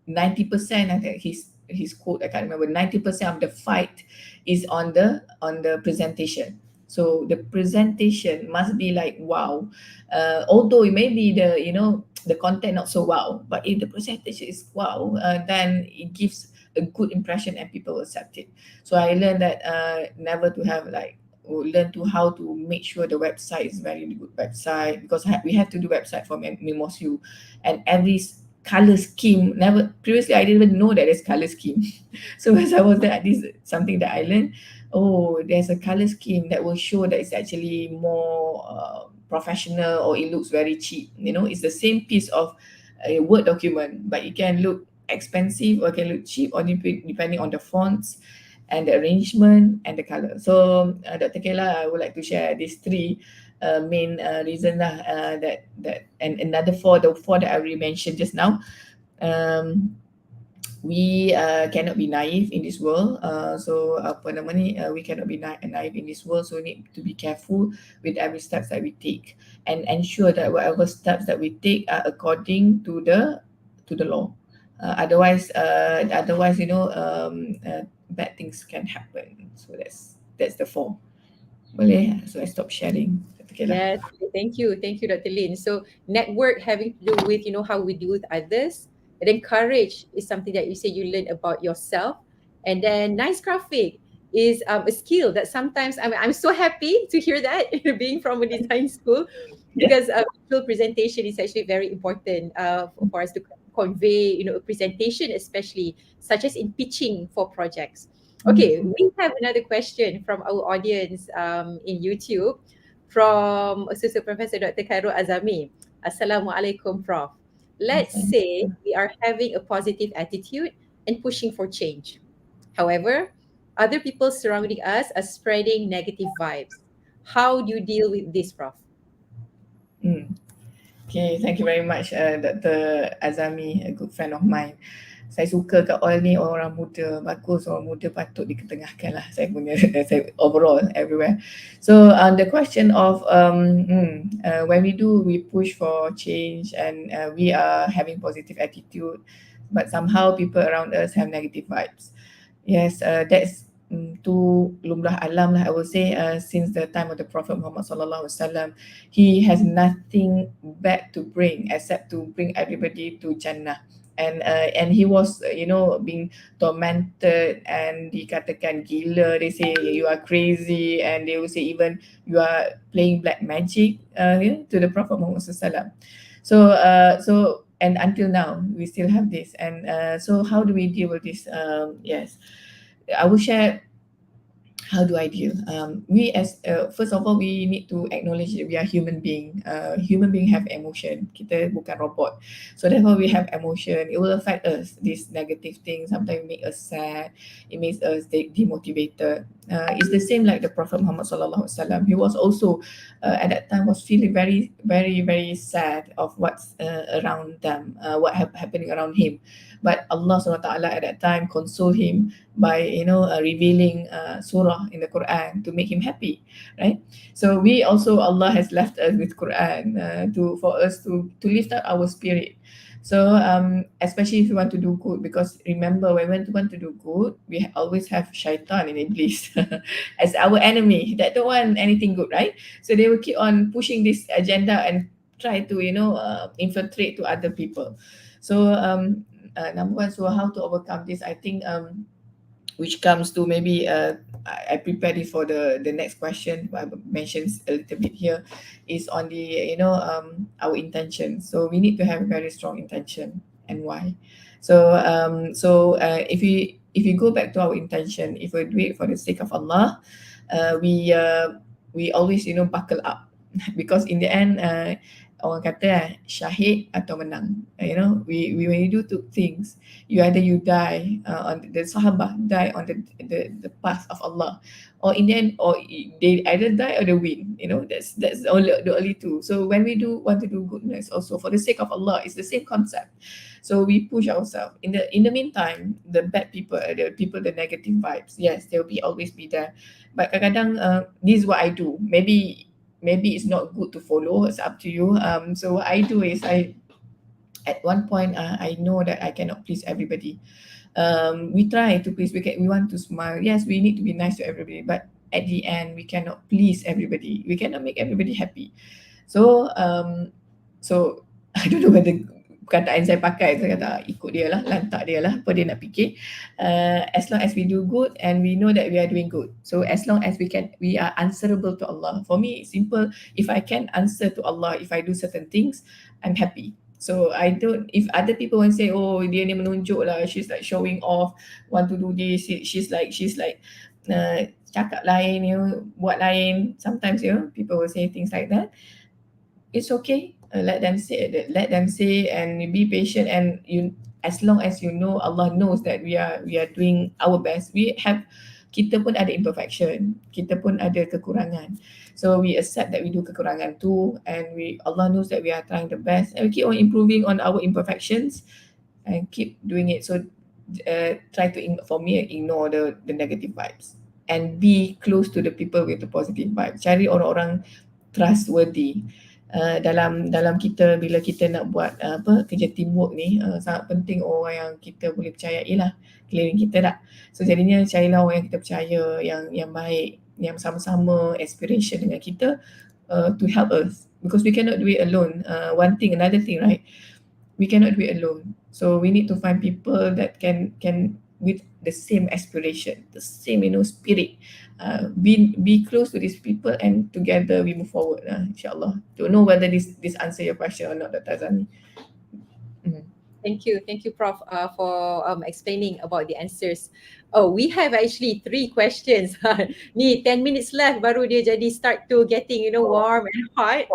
90%, I think his quote, I can't remember, 90% of the fight is on the presentation. So the presentation must be like wow. Although it may be the content not so wow, but if the presentation is wow, then it gives a good impression and people accept it. So I learned that never to have learn to how to make sure the website is very good website, because we have to do website for MIMOS, and every color scheme, never previously I didn't even know that there's color scheme. So as I was there, this is something that I learned. Oh, there's a color scheme that will show that it's actually more professional, or it looks very cheap. It's the same piece of a Word document, but it can look expensive or it can look cheap, or depending on the fonts and the arrangement and the color. So Dr. Kayla, I would like to share these three main reasons that and another the four that I already mentioned just now. We cannot be naive in this world. We cannot be naive in this world. So we need to be careful with every steps that we take, and ensure that whatever steps that we take are according to the law. Otherwise, bad things can happen. So that's the four. Boleh? So I stop sharing. Okay lah. Yes, thank you, Dr. Lin. So network having to do with how we deal with others, and then courage is something that you say you learn about yourself, and then nice graphic is a skill that sometimes I'm so happy to hear that being from a design school, because visual presentation is actually very important for us to convey a presentation, especially such as in pitching for projects. Okay, we have another question from our audience in YouTube, from Associate Professor Dr. Khairul Azami. Assalamualaikum, Prof. Let's say we are having a positive attitude and pushing for change. However, other people surrounding us are spreading negative vibes. How do you deal with this, Prof? Okay, thank you very much, Dr. Azami, a good friend of mine. Saya suka kat all ni orang muda, bagus, orang muda patut diketengahkan lah, saya punya saya overall everywhere. So the question of when we push for change, and we are having positive attitude, but somehow people around us have negative vibes. Yes, that's to lumrah alam lah, I would say, since the time of the Prophet Muhammad sallallahu alaihi wasallam. He has nothing bad to bring except to bring everybody to Jannah. and he was being tormented and dikatakan gila. They say you are crazy, and they will say even you are playing black magic to the Prophet Muhammad SAW. So and until now we still have this. And so how do we deal with this? Yes, I will share. How do I deal? We as first of all, we need to acknowledge that we are human being. Human being have emotion. Kita bukan robot. So therefore we have emotion. It will affect us. These negative things sometimes make us sad. It makes us demotivated. It's the same like the Prophet Muhammad Sallallahu Alaihi Wasallam. He was also at that time was feeling very, very, very sad of what's around them, happening around him. But Allah SWT at that time consoled him by revealing surah in the Quran to make him happy, right? So we also, Allah has left us with Quran for us to lift up our spirit. So especially if you want to do good, because remember when we want to do good, we always have shaitan and iblis as our enemy that don't want anything good, right? So they will keep on pushing this agenda and try to infiltrate to other people. So number one, so how to overcome this? I think which comes to maybe I prepared it for the next question. I mentioned a little bit here is on the our intention. So we need to have a very strong intention, and why. So if we go back to our intention, if we do it for the sake of Allah, we always buckle up because in the end orang kata syahid atau menang. We when you do two things, you die on the Sahabah die on the path of Allah, or in the end, or they either die or they win. That's the only two. So when we want to do goodness also for the sake of Allah, it's the same concept. So we push ourselves. In the meantime, the bad people, the negative vibes, yes, they will always be there. But kadang-kadang this is what I do. Maybe it's not good to follow. It's up to you. So what I do is at one point I know that I cannot please everybody. We try to please. We want to smile. Yes, we need to be nice to everybody. But at the end, we cannot please everybody. We cannot make everybody happy. So so I don't know whether perkataan saya pakai, saya kata ikut dia lah, lantak dia lah, apa dia nak fikir. As long as we do good and we know that we are doing good. So as long as we are answerable to Allah. For me, it's simple. If I can answer to Allah, if I do certain things, I'm happy. So I don't, if other people want to say, oh dia ni menunjuk lah, she's like showing off, want to do this, she's like cakap lain, buat lain. Sometimes people will say things like that. It's okay. Let them say and be patient, and as long as Allah knows that we are doing our best. Kita pun ada imperfection, kita pun ada kekurangan. So we accept that we do kekurangan too, and Allah knows that we are trying the best, and we keep on improving on our imperfections and keep doing it. So try to ignore the negative vibes and be close to the people with the positive vibes. Cari orang-orang trustworthy. Dalam kita, bila kita nak buat kerja teamwork ni, sangat penting orang yang kita boleh percayai lah keliling kita tak. So jadinya carilah orang yang kita percaya, yang baik, yang sama-sama aspiration dengan kita to help us, because we cannot do it alone. Another thing, right? We cannot do it alone. So we need to find people that can with the same aspiration, the same spirit. Be close to these people, and together we move forward. Inshallah. Don't know whether this answer your question or not, Dr. Azani. Thank you, Prof, for explaining about the answers. Oh, we have actually 3 questions. Ni 10 minutes left, baru dia jadi start to getting warm and hot.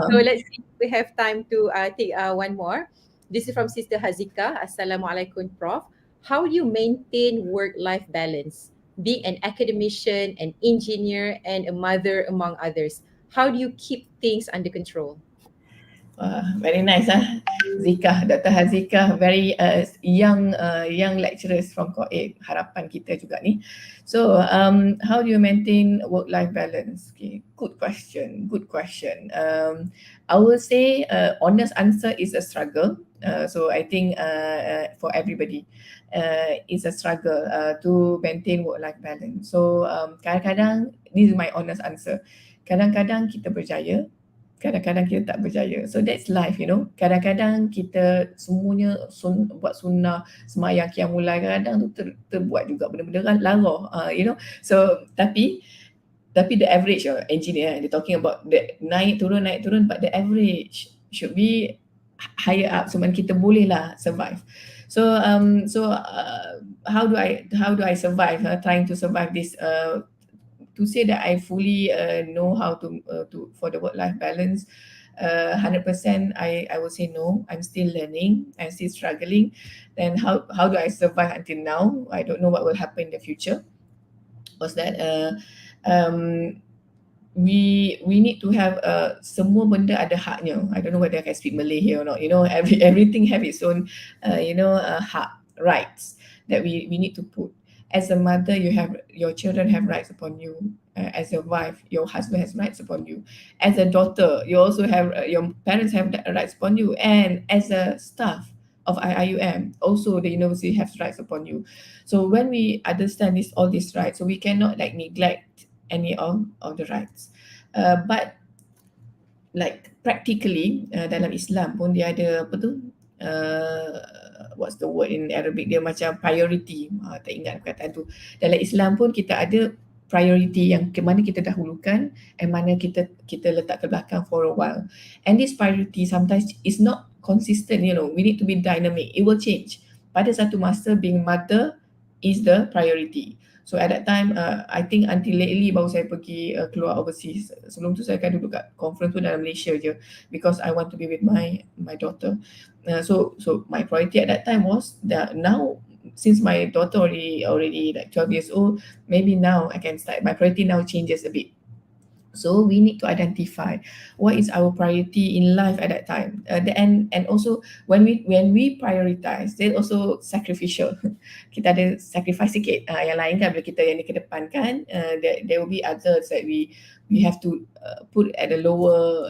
So let's see if we have time to take one more. This is from Sister Hazika. Assalamualaikum, Prof. How do you maintain work-life balance? Being an academician, an engineer, and a mother, among others. How do you keep things under control? Very nice, Zika, Dr. Hazika, very young lecturers from Core 8, harapan kita juga ni. So how do you maintain work-life balance? Okay, good question. I will say honest answer is a struggle. So I think for everybody, it's a struggle to maintain work-life balance. So kadang-kadang, this is my honest answer, kadang-kadang kita berjaya, kadang-kadang kita tak berjaya. So that's life, you know. Kadang-kadang kita semuanya buat sunnah, semayang qiyamul lail, kadang-kadang tu terbuat juga benda-benda lara, you know. So tapi the average engineer, they're talking about the naik turun, but the average should be higher up, so mana kita boleh lah survive. So how do I survive, trying to survive this, to say that I fully know how to for the work-life balance, 100%, I would say no. I'm still learning. I'm still struggling. Then how do I survive until now? I don't know what will happen in the future. Was that um, we need to have semua benda ada haknya. I don't know whether I can speak Malay here or not. You know, everything have its own hak, rights that we need to put. As a mother, your children have rights upon you. As a wife, your husband has rights upon you. As a daughter, you also have your parents have rights upon you. And as a staff of IIUM, also the university has rights upon you. So when we understand all these rights, so we cannot like neglect any of the rights. But like practically dalam Islam pun dia ada apa tu, what's the word in Arabic, dia macam priority, tak ingat perkataan tu. Dalam Islam pun kita ada priority yang ke mana kita dahulukan and mana kita letak ke belakang for a while. And this priority sometimes is not consistent, you know. We need to be dynamic. It will change. Pada satu masa, being mother is the priority. So at that time, I think until lately baru saya pergi keluar overseas. Sebelum tu saya akan duduk kat conference tu dalam Malaysia je, because I want to be with my daughter. So my priority at that time was that now, since my daughter already like 12 years old, maybe now I can start. My priority now changes a bit. So we need to identify what is our priority in life at that time. And also when we prioritize, there's also sacrificial. Kita ada sacrifice sikit. Yang lain kan bila kita yang dikedepankan, there will be others that we have to put at a lower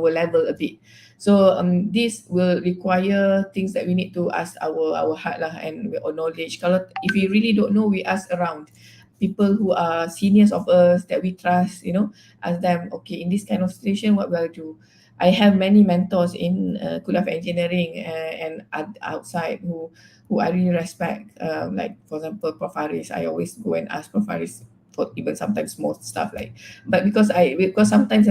level a bit. So this will require things that we need to ask our heart lah and our knowledge. Kalau if we really don't know, we ask around people who are seniors of us that we trust, you know, ask them, okay, in this kind of situation, what will I do? I have many mentors in Kulliyyah of Engineering and outside who I really respect. Like for example, Prof Haris, I always go and ask Prof Haris for even sometimes small stuff like. But because sometimes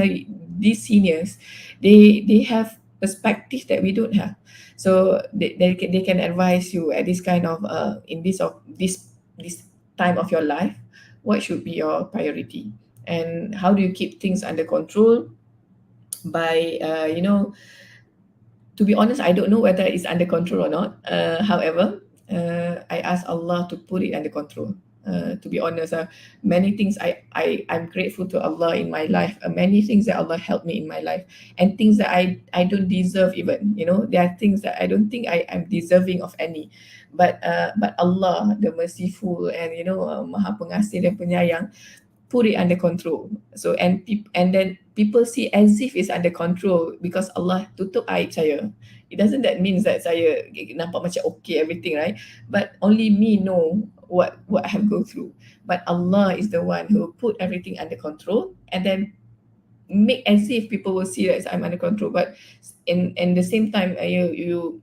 these seniors, they have perspective that we don't have, so they can advise you at this kind of in this time of your life, what should be your priority and how do you keep things under control by to be honest, I don't know whether it's under control or not. However, I ask Allah to put it under control. To be honest, many things I'm grateful to Allah in my life. Many things that Allah helped me in my life, and things that I don't deserve even. You know, there are things that I don't think I'm deserving of any. But Allah, the merciful and Maha Pengasih dan Penyayang, put it under control. So and then people see as if it's under control because Allah tutup aib saya. It doesn't that means that saya nampak macam okay everything, right? But only me know what I have go through. But Allah is the one who put everything under control and then make as if people will see that I'm under control. But in the same time, you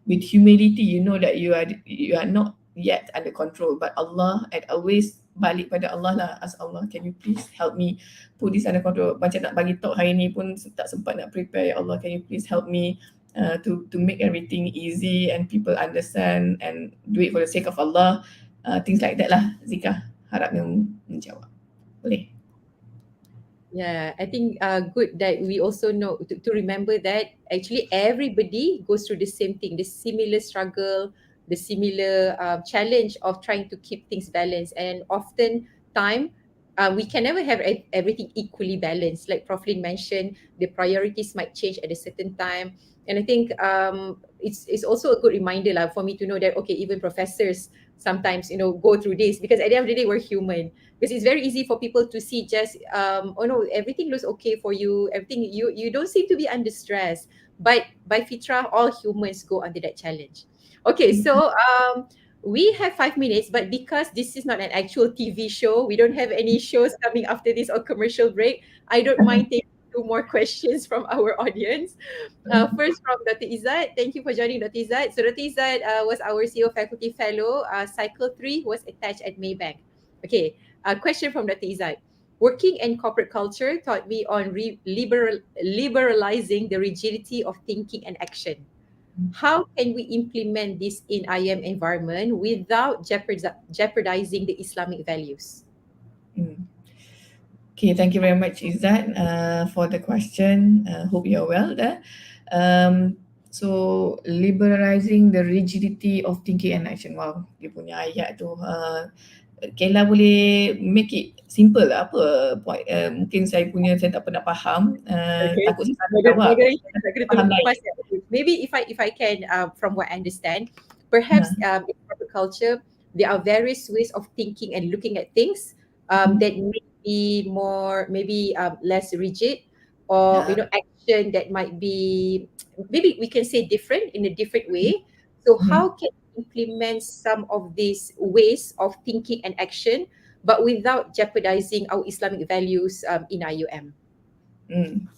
with humility, you know that you are not yet under control. But Allah, and always balik pada Allah lah, ask Allah, can you please help me put this under control. Macam nak bagi talk hari ni pun tak sempat nak prepare. Ya Allah, can you please help me to make everything easy and people understand and do it for the sake of Allah. Things like that lah, Zika. Harap menjawab. Boleh? Yeah, I think good that we also know to remember that actually everybody goes through the same thing, the similar struggle, the similar challenge of trying to keep things balanced. And often time, we can never have everything equally balanced. Like Prof Lin mentioned, the priorities might change at a certain time. And I think it's also a good reminder for me to know that, okay, even professors sometimes, go through this, because at the end of the day, we're human. Because it's very easy for people to see just, oh no, everything looks okay for you. Everything, you don't seem to be under stress. But by fitrah, all humans go under that challenge. Okay, so we have 5 minutes, but because this is not an actual TV show, we don't have any shows coming after this or commercial break. I don't mind taking two more questions from our audience. First from Dr. Izzat. Thank you for joining, Dr. Izzat. So Dr. Izzat was our CEO Faculty Fellow. Cycle 3 was attached at Maybank. Okay, a question from Dr. Izzat. Working in corporate culture taught me on liberalizing the rigidity of thinking and action. How can we implement this in IM environment without jeopardizing the Islamic values? Mm. Okay, thank you very much, Izzat, for the question. Hope you're well there. So liberalizing the rigidity of thinking and action. Wow, dia punya ayat tu. Kayla boleh make it simple lah, apa point, mungkin saya tak pernah faham, Okay. takut saya salah jawab, Moderator saya nak kena faham tolong lain. kupas. Maybe if I can, from what I understand, perhaps in corporate culture there are various ways of thinking and looking at things that may be more maybe less rigid, or action that might be, maybe we can say, different in a different way. So how can we implement some of these ways of thinking and action but without jeopardizing our Islamic values in IUM?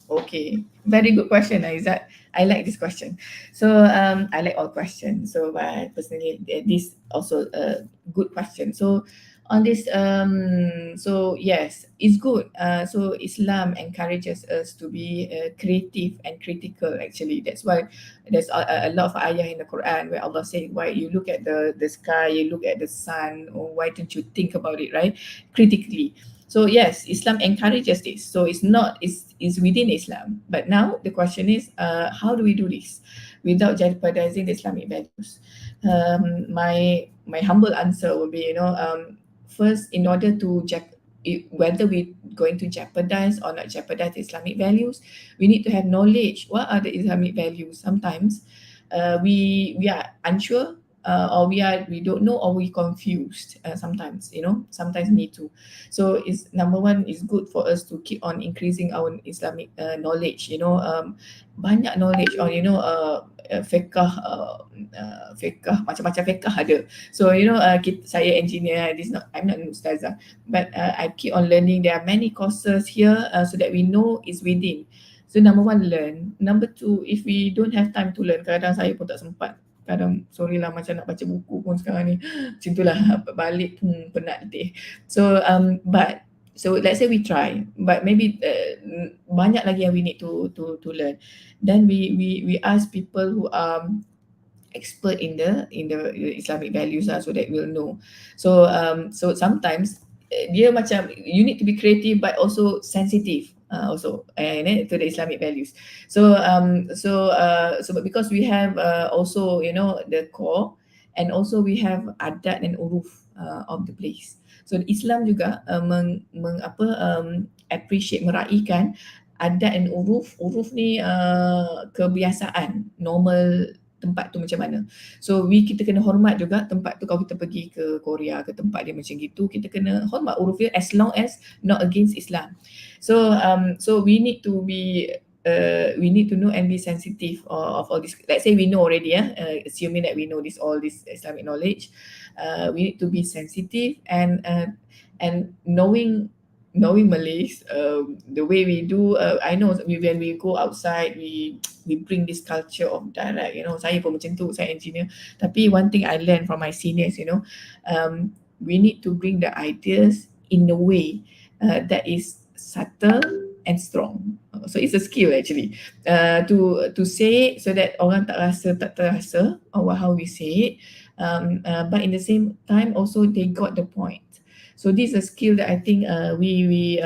Okay, very good question, Aizat. I like this question. So I like all questions. So personally, this also a good question. So on this, so yes, it's good. So Islam encourages us to be creative and critical. Actually, that's why there's a lot of ayah in the Quran where Allah said, "Why you look at the sky, you look at the sun, or why don't you think about it, right? Critically." So yes, Islam encourages this. So it's within Islam. But now the question is, how do we do this without jeopardizing the Islamic values? My humble answer would be, first, in order to whether we're going to jeopardize or not jeopardize Islamic values, we need to have knowledge. What are the Islamic values? Sometimes we are unsure, or we don't know, or we confused. Sometimes sometimes need to. So is number one, is good for us to keep on increasing our Islamic knowledge. Banyak knowledge on fiqh, macam-macam fiqh ada. So saya engineer, I'm not an ustazah, but I keep on learning. There are many courses here, so that we know is within. So number one, learn. Number two, if we don't have time to learn, kadang saya pun tak sempat. Kadang sorry lah, macam nak baca buku pun sekarang ni macam itulah, balik penat letih. So so let's say we try, but maybe banyak lagi yang we need to learn. Then we ask people who are expert in the Islamic values so that we'll know. So sometimes dia macam you need to be creative but also sensitive also to the Islamic values. So because we have also the core, and also we have adat and uruf of the place. So Islam juga appreciate, meraihkan adat dan uruf ni, kebiasaan normal tempat tu macam mana. So kita kena hormat juga tempat tu. Kalau kita pergi ke Korea, ke tempat dia macam gitu, kita kena hormat uruf dia as long as not against Islam. So we need to be we need to know and be sensitive of all this. Let's say we know already, assuming that we know all this Islamic knowledge, we need to be sensitive and knowing Malays, the way we do, I know when we go outside, we bring this culture of direct. Saya pun macam tu, saya engineer. Tapi one thing I learned from my seniors, we need to bring the ideas in a way that is subtle and strong. So it's a skill actually, to say it so that orang tak terasa how we say it, but in the same time also they got the point. So this is a skill that I think we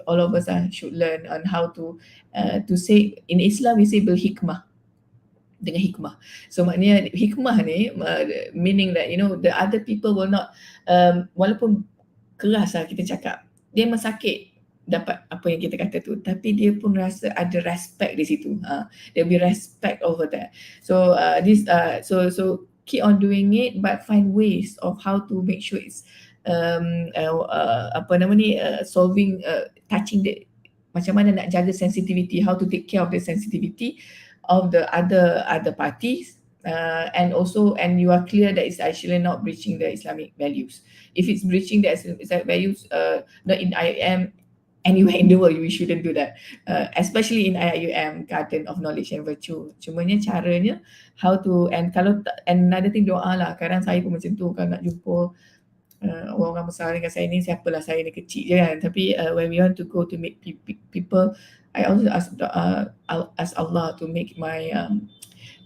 all of us should learn on how to say. In Islam we say berhikmah, dengan hikmah. So maknanya hikmah ni meaning that the other people will not, walaupun keras kita cakap, dia mesakit dapat apa yang kita kata tu, tapi dia pun rasa ada respect di situ. There'll be respect over there. So so keep on doing it, but find ways of how to make sure it's solving, touching the, macam mana nak jaga sensitivity, how to take care of the sensitivity of the other parties, and you are clear that it's actually not breaching the Islamic values. If it's breaching the Islamic values, not in IM, anywhere in the world we shouldn't do that, especially in IIUM, Garden of Knowledge and Virtue. Cumanya caranya how to, and kalau and another thing, doa lah. Kadang saya pun macam tu, kalau nak jumpa orang-orang besar dengan saya ni, siapalah, saya ni kecil je kan, tapi when we want to go to meet people, I also I'll ask Allah to make my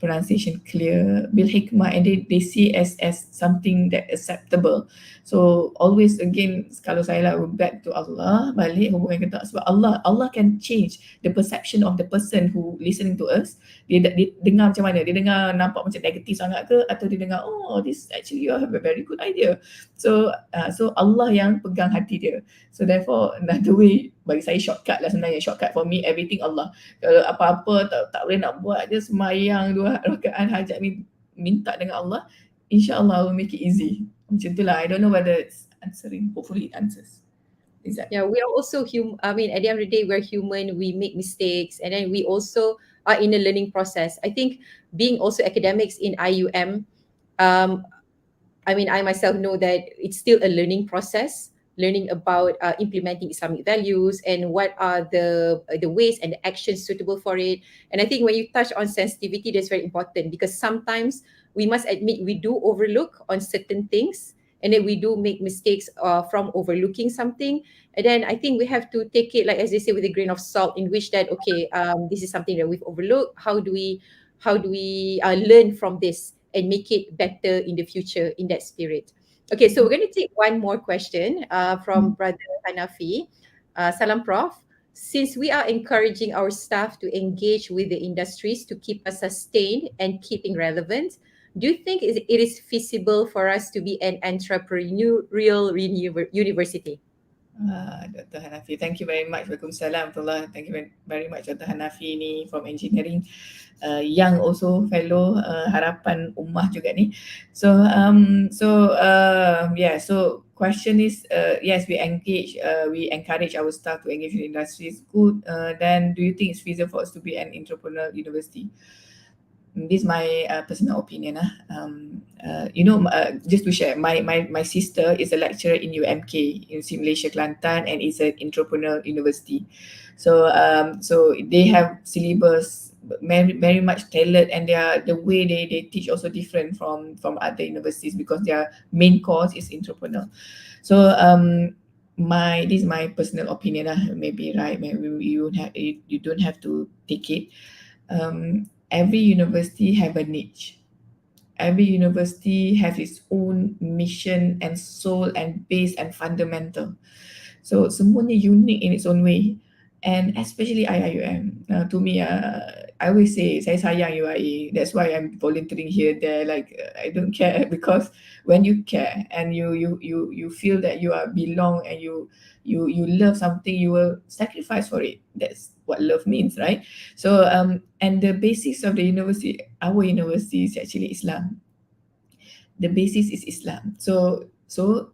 pronunciation clear, bil hikmah, and they see as something that acceptable. So always again, kalau saya lah back to Allah, balik hubungan kita, sebab Allah can change the perception of the person who listening to us. Dia dengar macam mana, dia dengar nampak macam negatif sangat ke, atau dia dengar, oh, this actually you have a very good idea. So Allah yang pegang hati dia. So therefore another way, bagi saya shortcut lah sebenarnya, shortcut for me, everything Allah. Kalau apa-apa tak boleh nak buat je, semayang 2 rakaat hajat ni, minta dengan Allah, insya-Allah I will make it easy. Macam tu lah. I don't know whether it's answering. Hopefully it answers. Is that? Yeah, we are also human. I mean, at the end of the day, we're human. We make mistakes, and then we also are in a learning process. I think being also academics in IUM, I mean, I myself know that it's still a learning process, learning about implementing Islamic values and what are the ways and the actions suitable for it. And I think when you touch on sensitivity, that's very important, because sometimes we must admit we do overlook on certain things, and then we do make mistakes from overlooking something. And then I think we have to take it, like as they say, with a grain of salt, in which that, okay, this is something that we've overlooked. How do we learn from this and make it better in the future in that spirit? Okay, so we're going to take one more question from Brother Hanafi. Salam, Prof. Since we are encouraging our staff to engage with the industries to keep us sustained and keeping relevant, do you think it is feasible for us to be an entrepreneurial university? Dr. Hanafi, thank you very much. Waalaikumsalam. Thank you very much, Dr. Hanafi ni from engineering, yang also fellow Harapan Ummah juga ni. So question is, yes, we encourage our staff to engage with industry. Is good. Then do you think it's feasible for us to be an entrepreneurial university? This is my personal opinion. Just to share, my sister is a lecturer in UMK, in Malaysia, Kelantan, and it's an entrepreneurial university. So they have syllabus very much tailored, and the way they teach also different from other universities, because their main course is entrepreneur. So this is my personal opinion. Maybe right, maybe you don't have to take it. Every university have a niche. Every university has its own mission and soul and base and fundamental. So semuanya unique in its own way. And especially IIUM. To me, I always say, saya sayang UIA. That's why I'm volunteering here, there. Like, I don't care, because when you care and you feel that you belong, and you love something, you will sacrifice for it. That's what love means, right? So and the basis of the university, our university, is actually Islam. The basis is Islam. So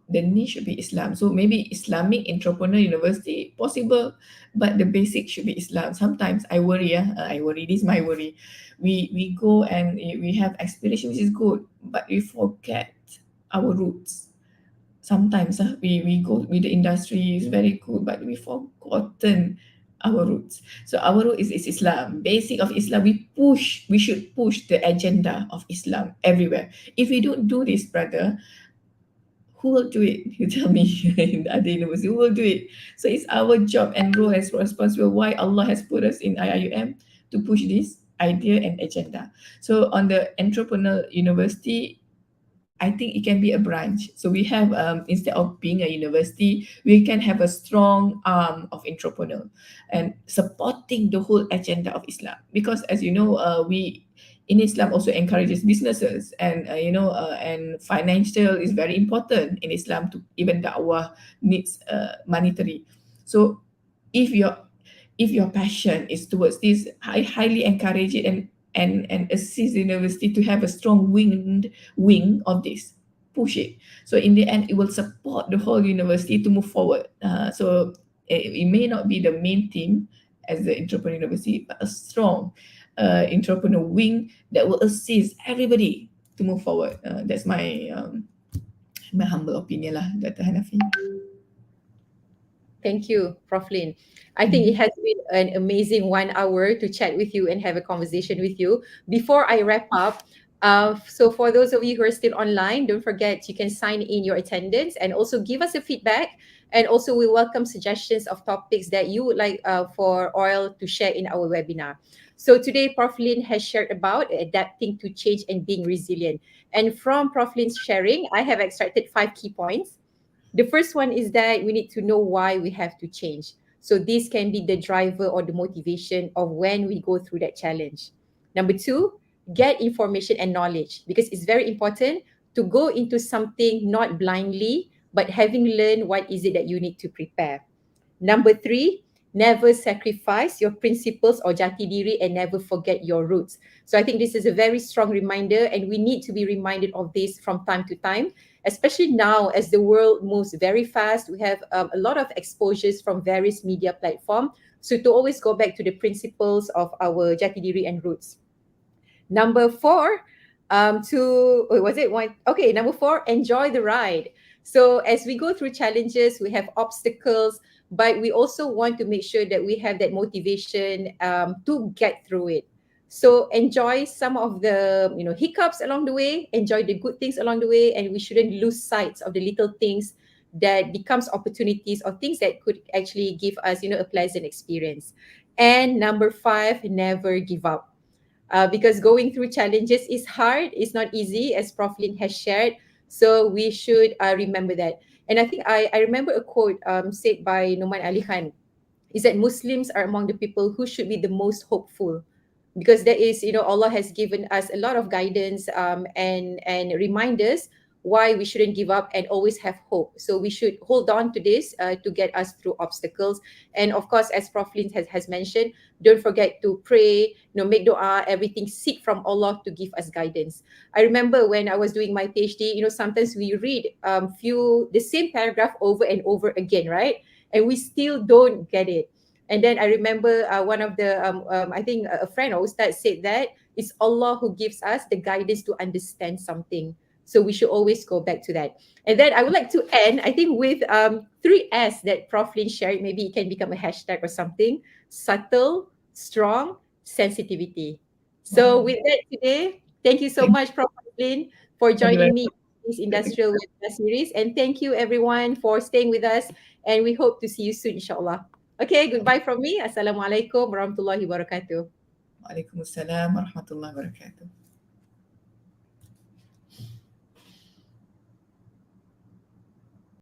the niche should be Islam. So maybe Islamic entrepreneur university possible, but the basic should be Islam. Sometimes I worry. This is my worry. We go and we have aspiration, which is good, but we forget our roots. Sometimes we go with the industry, is very good, but we forgotten our roots. So our root is Islam. Basic of Islam, we should push the agenda of Islam everywhere. If we don't do this, brother, who will do it? You tell me. In the other university, who will do it? So it's our job and role as responsible. Why Allah has put us in IIUM to push this idea and agenda. So on the entrepreneurial university, I think it can be a branch. So we have, instead of being a university, we can have a strong arm of entrepreneur and supporting the whole agenda of Islam. Because as you know, we in Islam also encourages businesses, and and financial is very important in Islam. To even da'wah needs monetary. So if your passion is towards this, I highly encourage it and assist the university to have a strong wing of this. Push it. So in the end, it will support the whole university to move forward. So it may not be the main theme as the entrepreneur university, but a strong entrepreneur wing that will assist everybody to move forward. That's my humble opinion lah, Dr. Hanafi. Thank you, Prof. Lin. I think it Mhm. has been an amazing 1 hour to chat with you and have a conversation with you. Before I wrap up, so for those of you who are still online, don't forget you can sign in your attendance and also give us a feedback. And also, we welcome suggestions of topics that you would like for Oil to share in our webinar. So today, Prof. Lin has shared about adapting to change and being resilient. And from Prof. Lin's sharing, I have extracted 5 key points. The first one is that we need to know why we have to change. So this can be the driver or the motivation of when we go through that challenge. Number two, get information and knowledge, because it's very important to go into something not blindly, but having learned what is it that you need to prepare. Number three, never sacrifice your principles or jati diri and never forget your roots. So I think this is a very strong reminder, and we need to be reminded of this from time to time, especially now as the world moves very fast. We have a lot of exposures from various media platforms. So to always go back to the principles of our jati diri and roots. Number four, was it one? Okay, number four, enjoy the ride. So as we go through challenges, we have obstacles, but we also want to make sure that we have that motivation to get through it. So enjoy some of the hiccups along the way, enjoy the good things along the way, and we shouldn't lose sight of the little things that becomes opportunities or things that could actually give us a pleasant experience. And number five, never give up, because going through challenges is hard, it's not easy, as Prof. Lin has shared. So we should remember that. And I think I remember a quote said by Noman Ali Khan, is that Muslims are among the people who should be the most hopeful, because there is, Allah has given us a lot of guidance and reminders why we shouldn't give up and always have hope. So we should hold on to this to get us through obstacles. And of course, as Prof. Lin has mentioned, don't forget to pray, make dua, everything, seek from Allah to give us guidance. I remember when I was doing my PhD, sometimes we read the same paragraph over and over again, right? And we still don't get it. And then I remember one of the, I think a friend or ustad said that it's Allah who gives us the guidance to understand something. So we should always go back to that. And then I would like to end, I think, with 3S that Prof. Lin shared. Maybe it can become a hashtag or something. Subtle, strong, sensitivity. So Wow. with that today, thank you so Thank, much, Prof. Lin, for thank you very joining me in this much. industrial webinar series. And thank you everyone for staying with us. And we hope to see you soon, inshallah. Okay, goodbye from me. Assalamualaikum warahmatullahi wabarakatuh. Waalaikumsalam warahmatullahi wabarakatuh.